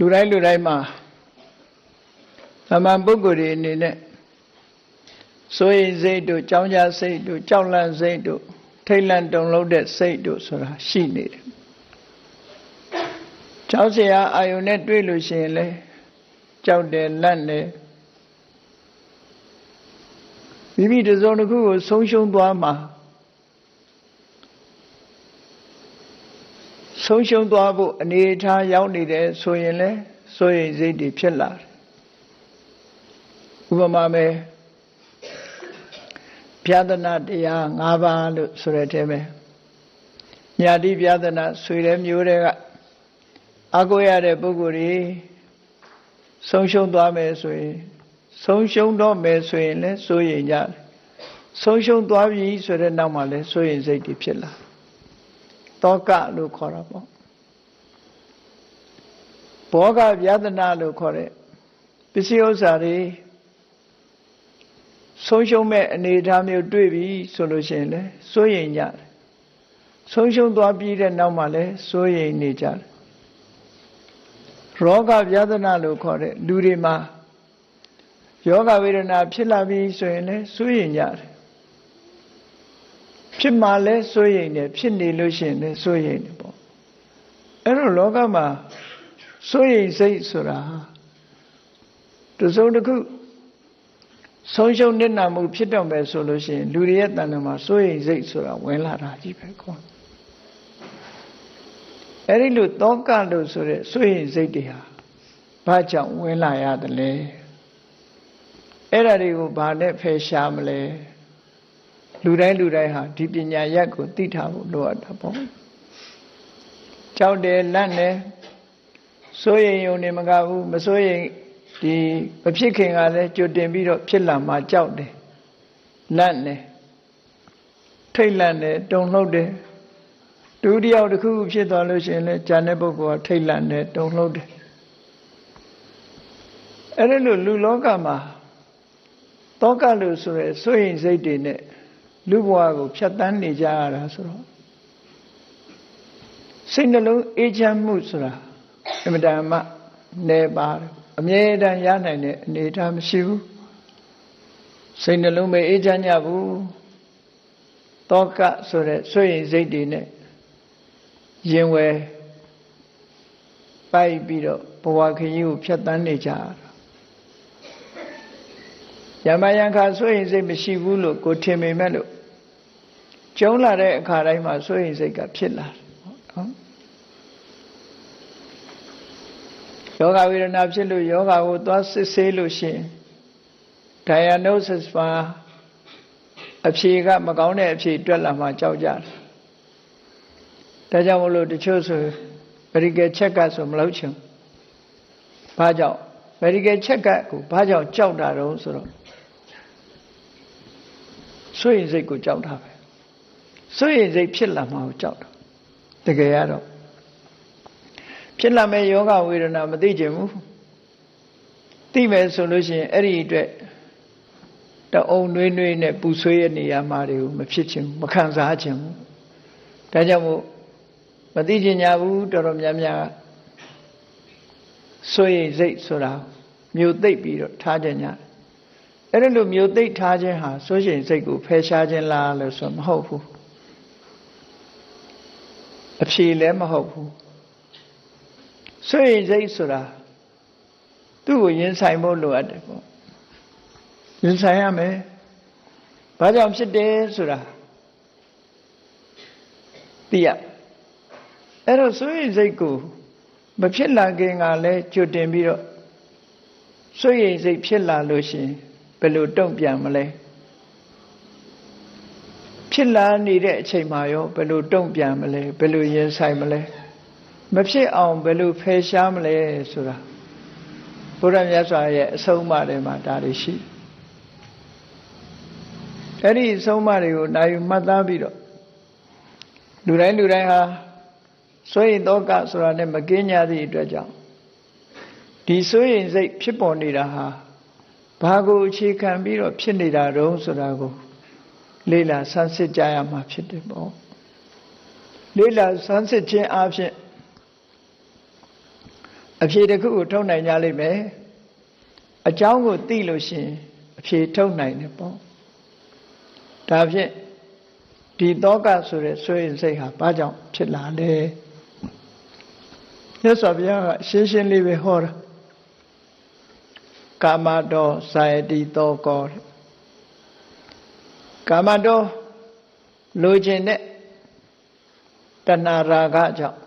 လူတိုင်းမှာသမန်ပုဂ္ဂိုလ်တွေအနေနဲ့စိုးရိမ်စိတ်တို့ကြောင်းကြစိတ်တို့ကြောက်လန့်စိတ်တို့ထိတ်လန့်တုန်လှုပ်တဲ့စိတ်တို့ဆိုတာရှိနေတယ်ကြောက်စရာအာယုန်နဲ့တွေ့လို့ရှိရင်လေကြောက်တယ်လန့်တယ်မိမိတစ်စုံတစ်ခုကိုဆုံးရှုံးသွားမှာဆုံးရှုံးသွားဖို့အနေအထားရောက်နေတယ်ဆိုရင်လေစိုးရိမ်စိတ်တွေဖြစ်လာတယ်ဥပမာပဲပြဒနာတရား၅ပါးလို့ဆိုရတဲ့ပဲညာတိပြဒနာဆွေတဲ့မျိုးတွေကအကိုရတဲ့ပုဂ္ဂိုလ်တွေဆုံးရှုံးသွားမယ်ဆိုရင်ဆုံးရှုံးတော့မယ်ဆိုရင်လည်းစိုးရိမ်ကြတယ်ဆုံးရှုံးသွားပြီဆိုတဲ့နောက်မှာလည်းစိုးရိမ်စိတ်တွေဖြစ်လာတောကလို့ခေါ်တာပေါ့ဘောဂပြဒနာလို့ခေါ်တဲ့ပစ္စည်းဥစ္စာတွေဆုံးရှုံးမဲ့အနေအထားမျိုးတွေ့ပြီဆိုလို့ရှိရင်လည်းစိုးရိမ်ကြတယ်ဆုံးရှုံးသွားပြီးတဲ့နောက်မှာလည်းစိုးရိမ်နေကြတယ်ရောဂပြဒနာလို့ခေါ်တဲ့လူတွေမှာယောဂဝေဒနာဖြစ်လာပြီဆိုရင်လည်းစိုးရိမ်ကြတယ်ဖြစ်မှလည်းစိုးရိမ်တယ်ဖြစ်နေလို့ရှိရင်လည်းစိုးရိမ်တယ်ပေါ့အဲ့တော့လောကမှာစိုးရိမ်စိတ်ဆိုတာတစ်စုံတစ်ခုဆုံးရှုံးနစ်နာမှုဖြစ်တော့မယ်ဆိုလို့ရှိရင်လူတွေရဲ့တဏ္ဍာမှာစိုးရိမ်စိတ်ဆိုတာဝင်လာတာကြီးပဲကွာအဲ့ဒီလိုတောကလို့ဆိုတဲ့စိုးရိမ်စိတ်တွေဟာဘာကြောင့်ဝင်လာရတယ်လဲအဲ့ဒါတွေကိုဘာနဲ့ဖယ်ရှားမလဲလူတိုင်းဟာဒီပညာရက်ကိုသိထားဖို့လိုအပ်တာပေါ့ကြောက်တယ်လန့်တယ်စိုးရိမ်ုံနေမကဘူးမစိုးရိမ်ဒီမဖြစ်ခင်ကလည်းကြိုတင်ပြီးတော့ဖြစ်လာမှကြောက်တယ်လန့်တယ်ထိတ်လန့်တယ်တုန်လှုပ်တယ်ဒုတိယတစ်ခုဖြစ်သွားလို့ရှိရင်လည်းဉာဏ်တဲ့ပုဂ္ဂိုလ်ကထိတ်လန့်တယ်တုန်လှုပ်တယ်အဲ့ဒါလို့လူလောကမှာတောကလို့ဆိုရဲစိုးရိမ်စိတ်တွေနဲ့လူဘဝကိုဖြတ်တန်းနေကြရတာဆိုတော့စိတ်နှလုံးအေးချမ်းမှုဆိုတာအမှန်တမ်းနေပါတယ်အမြဲတမ်းရနိုင်တဲ့အနေအထားမရှိဘူးစိတ်နှလုံးမအေးချမ်းကြဘူးတောကဆိုတဲ့ဆွေရင်စိတ်တွေနဲ့ရင်ဝယ်ပိုက်ပြီးတော့ဘဝခရီးကိုဖြတ်တန်းနေကြရမယံခါဆွေရင်စိတ်မရှိဘူးလို့ကိုထင်ပေမဲ့လို့ကျုံလာတဲ့အခါတိုင်းမှာဆွေရင်စိတ်ကဖြစ်လာတယ်နော်ယောဂဝေဒနာဖြစ်လို့ယောဂကိုသွားစစ်ဆေးလို့ရှိရင် diagnosis မှာအဖြေကမကောင်းတဲ့အဖြေတွက်လာမှကြောက်ကြတယ်ဒါကြောင့်မလို့တချို့ဆို medical check ကဆိုမလုပ်ချင်ဘာကြောင့် medical check ကိုဘာကြောင့်ကြောက်တာတုံးဆိုတော့ဆွေရင်စိတ်ကိုကြောက်တာပဲဆွေရင်စိတ်ဖြစ်လာမှကိုကြောက်တာတကယ်ကတော့ဖြစ်လာမဲ့ယောဂဝေဒနာမသိချင်ဘူးသိမယ်ဆိုလို့ရှိရင်အဲ့ဒီအတွက်တအုံနှွေးနဲ့ပူဆွေးရနေရမှာတွေကိုမဖြစ်ချင်ဘူးမခံစားချင်ဘူးဒါကြောင့်မို့မသိချင်ကြဘူးတော်တော်များများဆွေးရိမ်စိတ်ဆိုတာမျိုးသိပ်ပြီးတော့ထားကြညာအဲ့ဒါလိုမျိုးသိပ်ထားခြင်းဟာဆွေးရိမ်စိတ်ကိုဖယ်ရှားခြင်းလားလို့ဆိုမဟုတ်ဘူးအဖြေလည်းမဟုတ်ဘူးဆွေရင်စိတ်ဆိုတာသူ့ကိုရင်ဆိုင်ဖို့လိုအပ်တယ်ပေါ့ရင်ဆိုင်ရမယ်ဘာကြောင့်ဖြစ်တယ်ဆိုတာသိရအဲ့တော့ဆွေရင်စိတ်ကိုမဖြစ်လာခင်ကလည်းကြိုတင်ပြီးတော့ဆွေရင်စိတ်ဖြစ်လာလို့ရှိရင်ဘယ်လိုတုံ့ပြန်မလဲဖြစ်လာနေတဲ့အချိန်မှာရောဘယ်လိုတုံ့ပြန်မလဲဘယ်လိုရင်ဆိုင်မလဲမဖြစ်အောင်ဘယ်လိုဖယ်ရှားမလဲဆိုတာဘုရားမြတ်စွာရဲ့အဆုံးအမတွေမှာဒါတွေရှိအဲ့ဒီအဆုံးအမတွေကိုနိုင်မှတ်သားပြီးတော့လူတိုင်းဟာစိုးရိမ်တောကဆိုတာနဲ့မကင်းကြသည့်အတွက်ကြောင့်ဒီစိုးရိမ်စိတ်ဖြစ်ပေါ်နေတာဟာဘာကိုအခြေခံပြီးတော့ဖြစ်နေတာတုံးဆိုတာကိုလေ့လာဆန်းစစ်ကြရမှာဖြစ်တယ်ပေါ့လေ့လာဆန်းစစ်ခြင်းအပြင် အဖြေတစ်ခုကိုထုတ်နိုင်ကြလိမ့်မယ်အကြောင်းကိုသိလို့ရှိရင်အဖြေထုတ်နိုင်တယ်ပေါ့ဒါဖြင့်ဒီတောကဆိုတဲ့ဆွေရင်စိတ်ဟာဘာကြောင့်ဖြစ်လာလဲမြတ်စွာဘုရားကရှင်းရှင်းလေးပဲဟောတာကာမတောဇာယတိတောကောကာမတောလိုချင်တဲ့တဏှာရာဂကြောင့်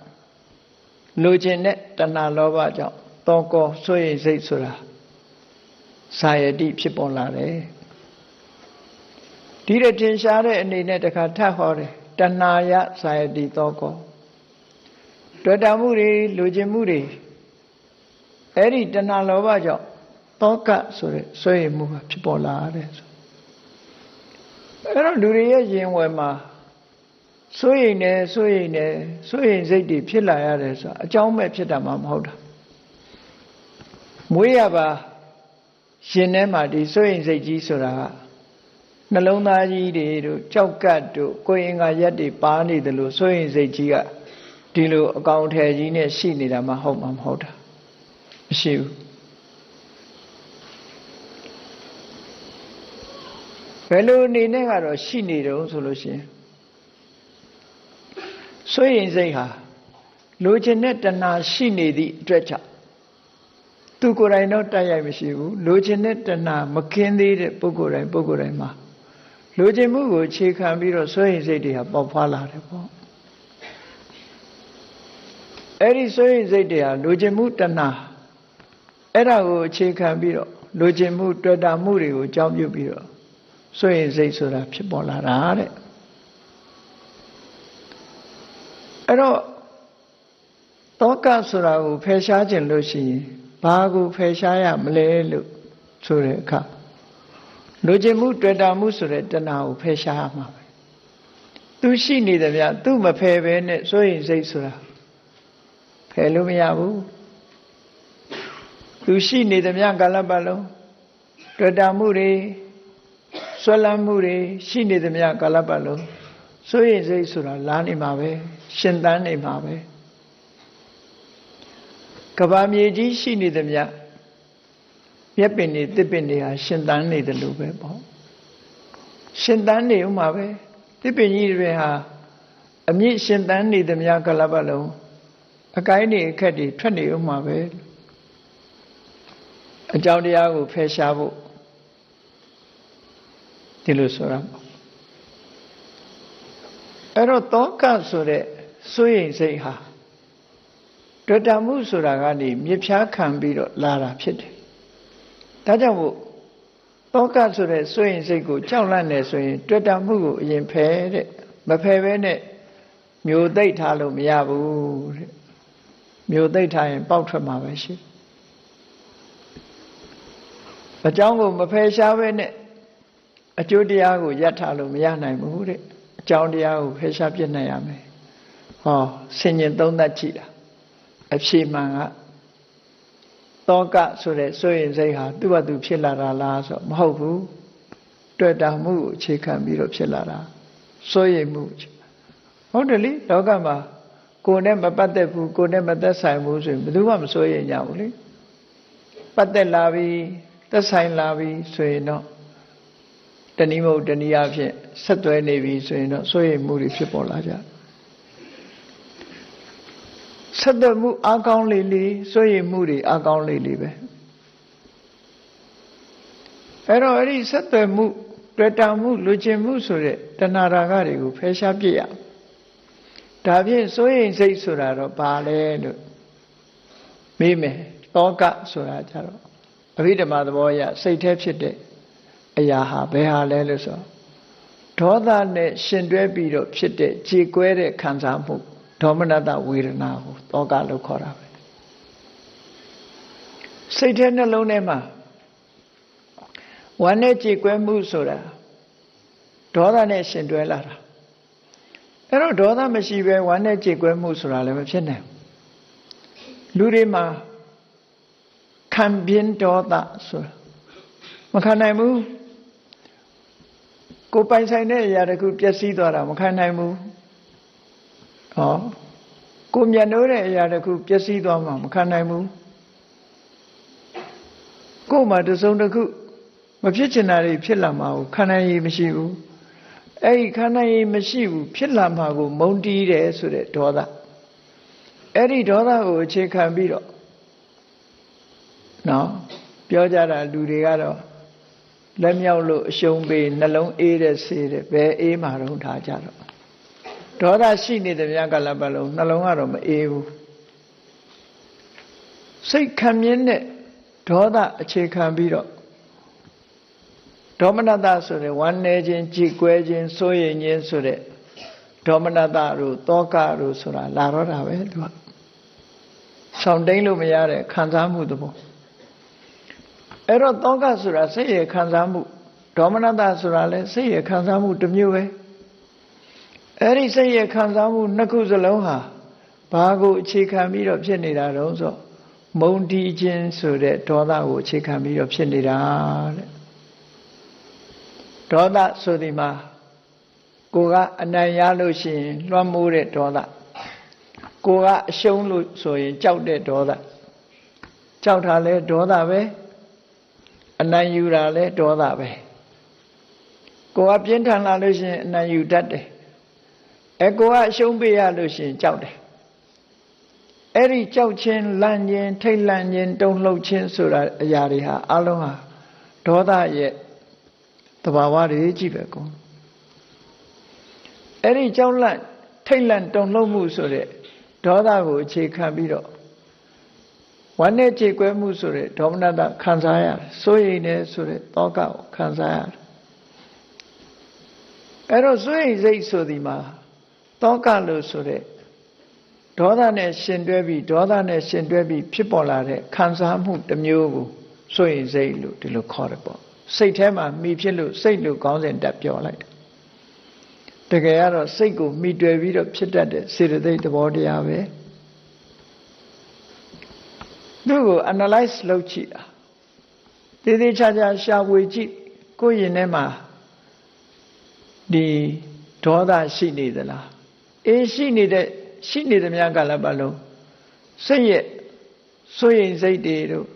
လိုချင်တဲ့တဏှာလောဘကြောင့်တောကောဆွေရင်စိတ်ဆိုတာဇာယတိဖြစ်ပေါ်လာတယ်ဒီတဲ့ထင်ရှားတဲ့အနေနဲ့တခါထပ်ဟောတယ်တဏှာယဇာယတိတောကောတွေ့တာမှုတွေလိုချင်မှုတွေအဲ့ဒီတဏှာလောဘကြောင့်တောကဆိုတဲ့ဆွေရင်မှုကဖြစ်ပေါ်လာတယ်ဆိုအဲ့တော့လူတွေရဲ့ယင်ဝယ်မှာစိုးရိမ်နေစိုးရိမ်နေစိုးရိမ်စိတ်တွေဖြစ်လာရတယ်ဆိုတာအကြောင်းမဲ့ဖြစ်တာမှမဟုတ်တာမွေးရပါရှင်ထဲမှာဒီစိုးရိမ်စိတ်ကြီးဆိုတာကနှလုံးသားကြီးတွေတို့ကြောက်ကတ်တို့ကိုယ်အင်္ဂါရက်တွေပါနေတယ်လို့စိုးရိမ်စိတ်ကြီးကဒီလိုအကောင်ထည်ကြီးနဲ့ရှိနေတာမှဟုတ်မှာမဟုတ်တာမရှိဘူးဘယ်လိုအနေနဲ့ကတော့ရှိနေတုံးဆိုလို့ရှိရင်ဆွေရင်စိတ်ဟာလိုချင်တဲ့တဏှာရှိနေသည့်အတွက်ကြောင့်သူကိုယ်တိုင်တော့တိုက်ရိုက်မရှိဘူးလိုချင်တဲ့တဏှာမကင်းသေးတဲ့ပုဂ္ဂိုလ်တိုင်းမှာလိုချင်မှုကိုခြေခံပြီးတော့ဆွေရင်စိတ်တွေဟာပေါက်ဖွာလာတယ်ပေါ့အဲ့ဒီဆွေရင်စိတ်တွေဟာလိုချင်မှုတဏှာအဲ့ဒါကိုအခြေခံပြီးတော့လိုချင်မှုတွေ့တာမှုတွေကိုအကြောင်းပြုပြီးတော့ဆွေရင်စိတ်ဆိုတာဖြစ်ပေါ်လာတာတဲ့အဲ့တော့တောကဆိုတာကိုဖယ်ရှားခြင်းလို့ရှိရင်ဘာကိုဖယ်ရှားရမလဲလို့ဆိုတဲ့အခါလိုချင်မှုတွေ့တာမှုဆိုတဲ့တဏှာကိုဖယ်ရှားရမှာပဲသူရှိနေတယ်ဗျသူမဖယ်ဘဲနဲ့စိုးရင်စိတ်ဆိုတာဖယ်လို့မရဘူးသူရှိနေတယ်ဗျကာလပတ်လုံးတွေ့တာမှုတွေဆွဲလန်းမှုတွေရှိနေတယ်ဗျကာလပတ်လုံးစိုးရင်စိတ်ဆိုတာလာနေမှာပဲရှင်သန်နေမှာပဲကဘာမြေကြီးရှိနေသည်မြတ်မြက်ပင်တွေတစ်ပင်တွေဟာရှင်သန်နေတယ်လို့ပဲပေါ့ရှင်သန်နေဥမှာပဲတစ်ပင်ကြီးတွေဟာအမြင့်ရှင်သန်နေသည်မြတ်ကလပတ်လုံးအကိုင်းတွေအခက်တွေထွက်နေဥမှာပဲအကြောင်းတရားကိုဖယ်ရှားဖို့ဒီလိုဆိုတာပေါ့အဲ့တော့တောကဆိုတဲ့စိုးရိမ်စိတ်ဟာတွေ့တာမှုဆိုတာကနေမြစ်ဖြားခံပြီးတော့လာတာဖြစ်တယ်။ဒါကြောင့်မို့တောကဆိုတဲ့စိုးရိမ်စိတ်ကိုကြောက်လန့်နေဆိုရင်တွေ့တာမှုကိုအရင်ဖယ်တဲ့မဖယ်ဘဲနဲ့မျိုးသိမ့်ထားလို့မရဘူးတဲ့မျိုးသိမ့်ထားရင်ပေါက်ထွက်မှာပဲရှိအကြောင်းကိုမဖယ်ရှားဘဲနဲ့အကျိုးတရားကိုရပ်ထားလို့မရနိုင်ဘူးတဲ့အကြောင်းတရားကိုဖယ်ရှားပြစ်နိုင်ရမယ်ဟောဆင်ញင်သုံးသပ်ကြည့်တာအဖြေမှန်ကတောကဆိုတဲ့စိုးရင်စိတ်ဟာသူ့ဘာသူဖြစ်လာတာလားဆိုမဟုတ်ဘူးတွေ့တာမှုကိုအခြေခံပြီးတော့ဖြစ်လာတာစိုးရိမ်မှုဟုတ်တယ်လေလောကမှာကိုယ်နဲ့မပတ်သက်ဘူးကိုယ်နဲ့မသက်ဆိုင်ဘူးဆိုရင်ဘယ်သူမှမစိုးရိမ်ကြဘူးလေပတ်သက်လာပြီးသက်ဆိုင်လာပြီးဆိုရင်တော့တဏှိမုတ်တဏှိအဖြစ်ဆက်သွဲနေပြီဆိုရင်တော့စိုးရိမ်မှုတွေဖြစ်ပေါ်လာကြဆက်သွဲမှုအကောင်းလေးလေးစိုးရိမ်မှုတွေအကောင်းလေးလေးပဲအဲ့တော့အဲ့ဒီဆက်သွဲမှုတွေ့တာမှုလူကျင်မှုဆိုတဲ့တဏှာရာဂတွေကိုဖယ်ရှားပြစ်ရဒါဖြင့်စိုးရိမ်စိတ်ဆိုတာတော့ဘာလဲလို့မေးမယ်တောကဆိုတာကြတော့အဘိဓမ္မာသဘောအရစိတ်แท้ဖြစ်တဲ့အရာဟာဘယ်ဟာလဲလို့ဆိုဒေါသနဲ့ရှင်တွဲပြီးတော့ဖြစ်တဲ့ကြေကွဲတဲ့ခံစားမှုဒေါမနတဝေဒနာကိုတောကလို့ခေါ်တာပဲစိတ်ထဲနှလုံးထဲမှာဝမ်းနဲ့ကြေကွဲမှုဆိုတာဒေါသနဲ့ရှင်တွဲလာတာအဲ့တော့ဒေါသမရှိဘဲဝမ်းနဲ့ကြေကွဲမှုဆိုတာလည်းမဖြစ်နိုင်လူတွေမှာခံပြင်းဒေါသဆိုတာမခံနိုင်ဘူးကိုပိုင်ဆိုင်တဲ့အရာတခုပျက်စီးသွားတာမခံနိုင်ဘူးဟောကိုမျက်နှိုးတဲ့အရာတခုပျက်စီးသွားမှမခံနိုင်ဘူး ကိုယ်မှာတစုံတစ်ခုမဖြစ်ချင်တာတွေဖြစ်လာမှာကိုခန္ဓာရည်မရှိဘူးအဲ့ဒီခန္ဓာရည်မရှိဘူးဖြစ်လာမှာကိုမုန်းတီးတယ်ဆိုတဲ့ဒေါသအဲ့ဒီဒေါသကိုအခြေခံပြီးတော့နော်ပြောကြတာလူတွေကတော့လက်မြောက်လို့အရှုံးပေးနှလုံးအေးတဲ့ဆေးတဲ့ဘယ်အေးမှာတော့ထားကြတော့ဒေါသရှိနေတဲ့မြတ်ကလပ်ပတ်လုံးနှလုံးကတော့မအေးဘူးစိတ်ခံမြင်တဲ့ဒေါသအခြေခံပြီးတော့ဒေါမနတဆိုတဲ့ဝမ်းနည်းခြင်းကြည်ကွဲခြင်းစိုးရိမ်ခြင်းဆိုတဲ့ဒေါမနတတို့တောကတို့ဆိုတာလာတော့တာပဲသူကဆောင်တိန်လို့မရတဲ့ခံစားမှုသဘောအဲ့တော့တောကဆိုတာစိတ်ရဲ့ခံစားမှုဒေါမနတဆိုတာလည်းစိတ်ရဲ့ခံစားမှုတစ်မျိုးပဲအဲ့ဒီစိတ်ရဲ့ခံစားမှုနှစ်ခုစလုံးဟာဘာကိုအခြေခံပြီးတော့ဖြစ်နေတာတုံးဆိုမုန်းတီးခြင်းဆိုတဲ့ဒေါသကိုအခြေခံပြီးတော့ဖြစ်နေတာတဲ့ဒေါသဆိုဒီမှာကိုကအနိုင်ရလို့ရှိရင်လွှမ်းမိုးတဲ့ဒေါသကိုကအရှုံးလို့ဆိုရင်ကြောက်တဲ့ဒေါသကြောက်တာလဲဒေါသပဲအနိုင်ယူတာလဲဒေါသပဲကိုကပြင်းထန်လာလို့ရှိရင်အနိုင်ယူတတ်တယ်ကိုကအရှုံးပေးရလို့ရှိရင်ကြောက်တယ်အဲ့ဒီကြောက်ခြင်းလန့်ခြင်းထိတ်လန့်ခြင်းတုန်လှုပ်ခြင်းဆိုတာအရာတွေဟာအလုံးဟာဒေါသရဲ့သဘာဝတွေကြည့်ပဲကောအဲ့ဒီကြောက်လန့်ထိတ်လန့်တုန်လှုပ်မှုဆိုတဲ့ဒေါသကိုအခြေခံပြီးတော့ဝမ်းနဲ့ကြေကွဲမှုဆိုတဲ့ဒေါမနတခံစားရတယ်စိုးရိမ်နေဆိုတဲ့တောကကိုခံစားရတယ်အဲ့တော့စိုးရိမ်စိတ်ဆိုဒီမှာတောကလို့ဆိုတဲ့ဒေါသနဲ့ရှင်တွဲပြီးဖြစ်ပေါ်လာတဲ့ခံစားမှုတစ်မျိုးကိုစိုးရိမ်စိတ်လို့ဒီလိုခေါ်တယ်ပေါ့စိတ်ထဲမှာမိဖြစ်လို့စိတ်လို့ခေါင်းစဉ်တက်ပြောလိုက်တယ်တကယ်ကတော့စိတ်ကိုမိတွယ်ပြီးတော့ဖြစ်တတ်တဲ့စေတသိက်သဘောတရားပဲသူ့ကို analyze လုပ်ကြည့်တာသေသေးချာချာရှာဖွေကြည့်ကိုယ့်ရင်ထဲမှာဒီဒေါသရှိနေသလားရှိနေတဲ့များကာလပတ်လုံးစိတ်ရဲ့စိုးရိမ်စိတ်တွေတို့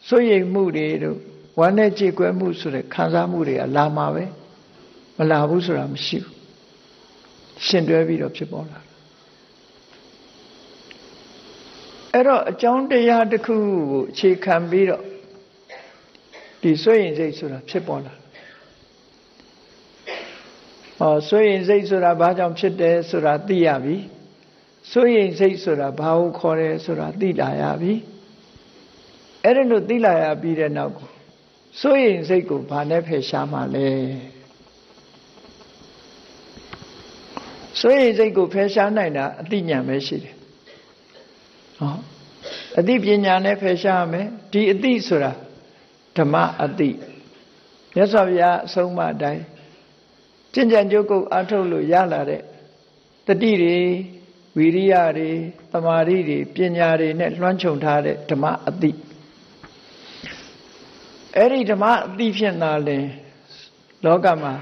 စိုးရိမ်မှုတွေတို့ဝမ်းနဲ့ကြေကွဲမှုဆိုတဲ့ခံစားမှုတွေကလာမှာပဲမလာဘူးဆိုတာမရှိဘူးရှင်တွဲပြီးတော့ဖြစ်ပေါ်လာအဲ့တော့အကြောင်းတရားတစ်ခုကိုအခြေခံပြီးတော့ဒီစိုးရိမ်စိတ်ဆိုတာဖြစ်ပေါ်လာစိုးရိမ်စိတ်ဆိုတာဘာကြောင့်ဖြစ်တယ်ဆိုတာသိရပြီစိုးရိမ်စိတ်ဆိုတာဘာကိုခေါ်တယ်ဆိုတာသိလာရပြီအဲ့ဒါလို့သိလာရပြီးတဲ့နောက်ကိုစိုးရိမ်စိတ်ကိုဘာနဲ့ဖယ်ရှားမှလဲစိုးရိမ်စိတ်ကိုဖယ်ရှားနိုင်တာအသိဉာဏ်ပဲရှိတယ်အသိပညာနဲ့ဖယ်ရှားရမယ်ဒီအသိဆိုတာဓမ္မအသိမြတ်စွာဘုရားအဆုံးအမအတိုင်းကျင့်ကြံကြိုးကုပ်အားထုတ်လို့ရလာတဲ့တတိတွေဝီရိယတွေသမာဓိတွေပညာတွေနဲ့လွှမ်းခြုံထားတဲ့ဓမ္မအသိအဲ့ဒီဓမ္မအသိဖြင့်သာလျှင်လောကမှာ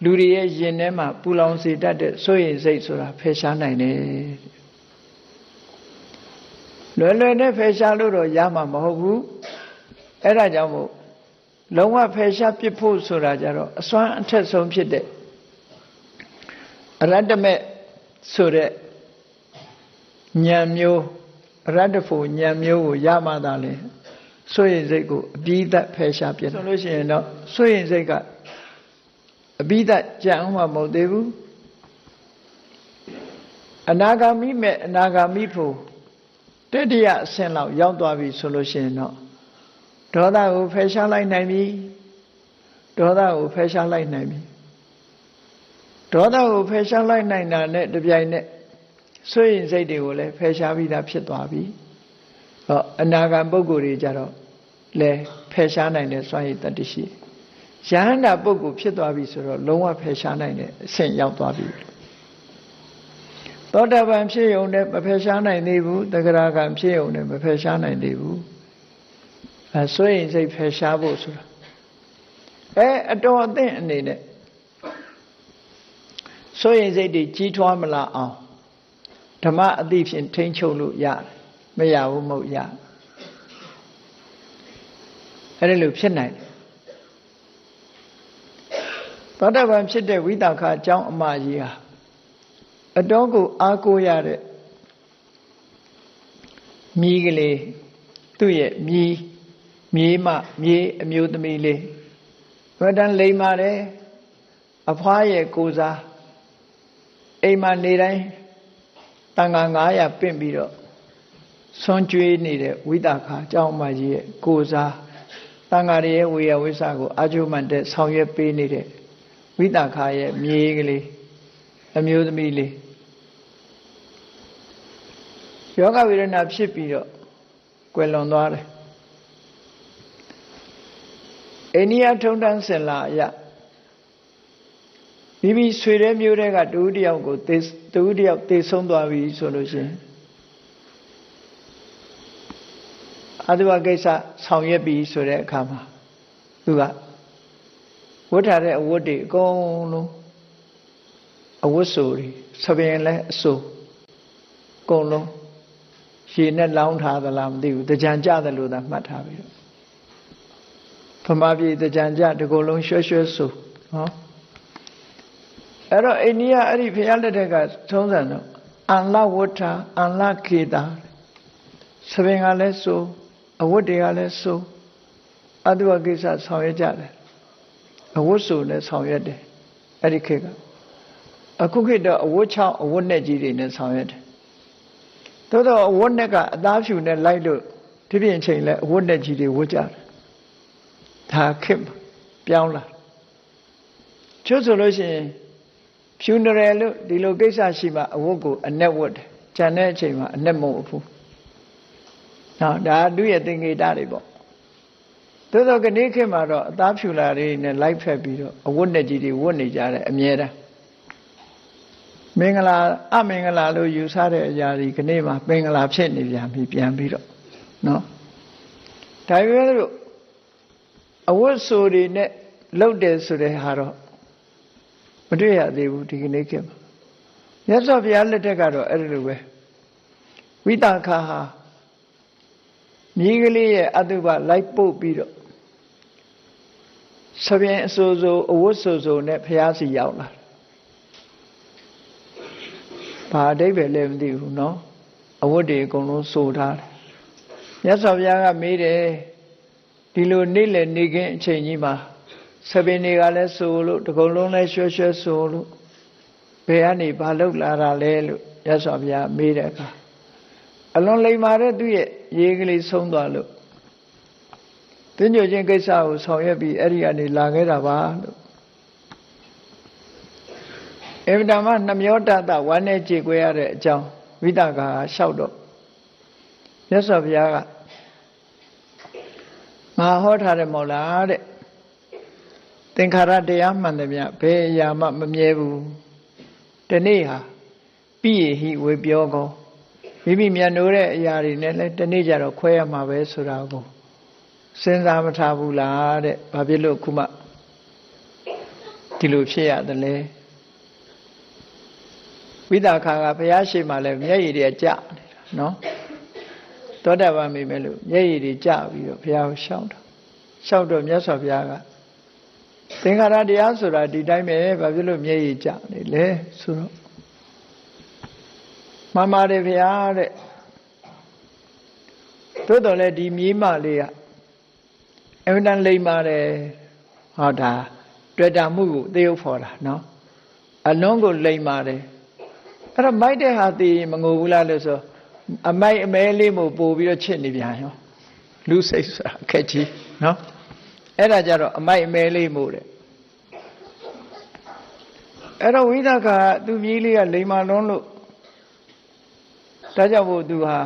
လူတွေရဲ့ယင်ထဲမှာပူလောင်စေတတ်တဲ့စိုးရိမ်စိတ်ဆိုတာဖယ်ရှားနိုင်တယ်လွယ်လွယ်နဲ့ဖယ်ရှားလို့တော့ရမှာမဟုတ်ဘူးအဲ့ဒါကြောင့်မို့လုံးဝဖယ်ရှားပစ်ဖို့ဆိုတာကြတော့အစွမ်းအထက်ဆုံးဖြစ်တဲ့အရတ္တမေဆိုတဲ့ဉာဏ်မျိုးအရတ္တဖို့ဉာဏ်မျိုးကိုရမှသာလေစိုးရိမ်စိတ်ကိုအပြီးသတ်ဖယ်ရှားပြဆိုလို့ရှိရင်တော့စိုးရိမ်စိတ်ကအပြီးသတ်ကြံအောင်မဟုတ်သေးဘူးအနာဂါမိမဲ့အနာဂါမိဖို့တတိယအဆင့်လောက်ရောက်သွားပြီဆိုလို့ရှိရင်တော့ဒေါသကိုဖယ်ရှားလိုက်နိုင်ပြီဒေါသကိုဖယ်ရှားလိုက်နိုင်ပြီဒေါသကိုဖယ်ရှားလိုက်နိုင်တာနဲ့တပြိုင်နက်စိုးရိမ်စိတ်တွေကိုလည်းဖယ်ရှားပြီးသားဖြစ်သွားပြီအနာဂံပုဂ္ဂိုလ်တွေကြတော့လဲဖယ်ရှားနိုင်တဲ့စွမ်းရည်တတ္တိရှိယဟန္တာပုဂ္ဂိုလ်ဖြစ်သွားပြီဆိုတော့လုံးဝဖယ်ရှားနိုင်တဲ့အဆင့်ရောက်သွားပြီသောတာပန်ဖြစ်ုံနဲ့မဖယ်ရှားနိုင်သေးဘူးသဂရဂံဖြစ်ုံနဲ့မဖယ်ရှားနိုင်သေးဘူးစိုးရိမ်စိတ်ဖယ်ရှားဖို့ဆိုတာအတော်အသင့်အနေနဲ့စိုးရိမ်စိတ်တွေကြီးထွားမလာအောင်ဓမ္မအသိဖြင့်ထိန်းချုပ်လို့ရတယ်မရဘူးမဟုတ်ရ အဲ့ဒါလို့ဖြစ်နိုင်တယ်သောတာပန်ဖြစ်တဲ့ဝိသခာအကြောင်းအမှားကြီးဟာအတော်ကိုအားကိုးရတဲ့မြည်ကလေးသူ့ရဲ့မြည်မြေအမျိုးသမီးလေးဘယ်တန်းလိမ္မာတယ်အဖွားရဲ့ကိုစားအိမ်မှာနေတိုင်းတန်ခါ900ပင့်ပြီးတော့ဆွန်ကျွေးနေတဲ့ဝိသခာအကြောင်းမကြီးရဲ့ကိုစားတန်ခါရဲ့ဝေယဝိဆကိုအာကျုမှန်တဲ့ဆောင်ရွက်ပေးနေတဲ့ဝိသခာရဲ့မြေကလေးအမျိုးသမီးလေးယောဂဝေဒနာဖြစ်ပြီးတော့ကွယ်လွန်သွားတယ်အိန္ဒိယထုံတန်းစင်လာအရမိဆွေတဲ့မျိုးတွေကတူတယောက်ကိုတူတယောက်သေဆုံးသွားပြီဆိုလို့ရှိရင်အတုဝကိစ္စဆောင်ရွက်ပြီးဆိုတဲ့အခါမှာသူကဝတ်ထားတဲ့အဝတ်တွေအကုန်လုံးအဝတ်ဆိုတွေသဘင်လည်းအဆိုအကုန်လုံးရေနဲ့လောင်းထားသလားမသိဘူးတကြံကြတယ်လို့သာမှတ်ထားပြီးတော့ဗမာပြည်တကြံကြဒီကုန်လုံးရွှဲဆိုနော်အဲ့တော့အိန္ဒိယအဲ့ဒီဘုရားလက်ထက်ကထုံးစံတော့အန်လဝဋ္ဌအန်လခေတာသဘင်ကလည်းဆိုအဝတ်တွေကလည်းဆိုအတုဝကိစ္စဆောင်ရွက်ကြတယ်အဝတ်ဆိုနဲ့ဆောင်ရွက်တယ်အဲ့ဒီခေတ်ကအခုခေတ်တော့အဝတ်ချောင်းအဝတ်နဲ့ကြီးတွေနဲ့ဆောင်ရွက်တယ်သို့တော့အဝတ်နဲ့ကအသားဖြူနဲ့လိုက်လို့ဒီပြင်ချိန်လဲအဝတ်နဲ့ကြီးတွေဝတ်ကြတယ်ဒါခေတ်ပြောင်းလာကျို့ဆိုလို့ရှိရင်ဖြူနရယ်လို့ဒီလိုကိစ္စရှိမှအဝတ်ကိုအနက်ဝတ်တယ်ဂျန်တဲ့အချိန်မှာအနက်မဟုတ်ဘူးနော်ဒါသူ့ရဲ့သင်္ကေတတွေပေါ့သို့သောကနေ့ခေတ်မှာတော့အသားဖြူလာတွေနဲ့လိုက်ဖက်ပြီးတော့အဝတ်နဲ့ကြီးတွေဝတ်နေကြတယ်အမြဲတမ်းမင်္ဂလာအမင်္ဂလာလို့ယူဆတဲ့အရာဒီကနေ့မှာမင်္ဂလာဖြစ်နေပြန်ပြီပြန်ပြီးတော့နော်ဒါပေမဲ့လို့အဝတ်ဆိုတွေနဲ့လှုပ်တယ်ဆိုတဲ့ဟာတော့မတွေ့ရသေးဘူးဒီကနေ့ခေတ်မှာမြတ်စွာဘုရားလက်ထက်ကတော့အဲ့လိုပဲဝိသခာဟာမြေကလေးရဲ့အတုပလိုက်ပုတ်ပြီးတော့သဘင်အစိုးအဝတ်ဆိုနဲ့ဘုရားစီရောက်လာဘာအဓိပ္ပာယ်လဲမသိဘူးနော်အဝတ်တွေအကုန်လုံးဆိုထားတယ်မြတ်စွာဘုရားကမေးတယ်ဒီလိုနေ့လည်နေခင်းအချိန်ကြီးမှာသဘင်တွေကလည်းဆိုလို့တကုံလုံးလည်းရွှဲဆိုလို့ဘယ်ကနေဘာလုပ်လာတာလဲလို့မြတ်စွာဘုရားမေးတဲ့အခါအလွန်လိမ္မာတဲ့သူ့ရဲ့ရေးကလေးဆုံးသွားလို့သင်္ကြန်ချင်းကိစ္စကိုဆောင်ရွက်ပြီးအဲ့ဒီကနေလာခဲ့တာပါလို့အဗ္ဗဓမ္မနှမျောတတဝမ်းနဲ့ကြေကွဲရတဲ့အကြောင်းဝိသကာလျှောက်တော့မြတ်စွာဘုရားကငါဟောထားတယ်မဟုတ်လားတဲ့သင်္ခါရတရားမှန်တယ်ဗျဘယ်အရာမှမမြဲဘူးဒီနေ့ဟာပိယဟိဝေပြောကောမိမိမြတ်နိုးတဲ့အရာတွေနဲ့လည်းဒီနေ့ကျတော့ခွဲရမှာပဲဆိုတာကိုစဉ်းစားမထားဘူးလားတဲ့ဘာဖြစ်လို့ခုမှဒီလိုဖြစ်ရတယ်လဲဝိသခာကဘုရားရှိမှလည်းမျက်ရည်တွေကျနေတာနော်သောတာပန်မိမဲ့လို့မျက်ရည်တွေကျပြီးတော့ဘုရားကိုရှောက်တော့မြတ်စွာဘုရားကသင်္ခါရတရားဆိုတာဒီတိုင်းပဲဘာဖြစ်လို့မျက်ရည်ကျနေလဲဆိုတော့မှန်ပါတယ်ဗျာတဲ့သို့တော်လည်းဒီမြေးမလေးကအမှန်တန်လိမ္မာတယ်ဟောတာတွေ့တာမှုကိုသေုပ်ဖော်တာနော်အလုံးကိုလိမ္မာတယ်အဲ့တော့မိုက်တဲ့ဟာသိရင်မငိုဘူးလားလို့ဆိုအမိုက်အမဲလေးမို့ပို့ပြီးတော့ချစ်နေပြန်ရောလူစိတ်ဆိုတာအခက်ကြီးနော်အဲ့ဒါကြတော့အမိုက်အမဲလေးမို့တဲ့အဲ့တော့ဝိသကသူမြေးလေးကလိမ္မာလုံးလို့ဒါကြောင့်မို့သူဟာ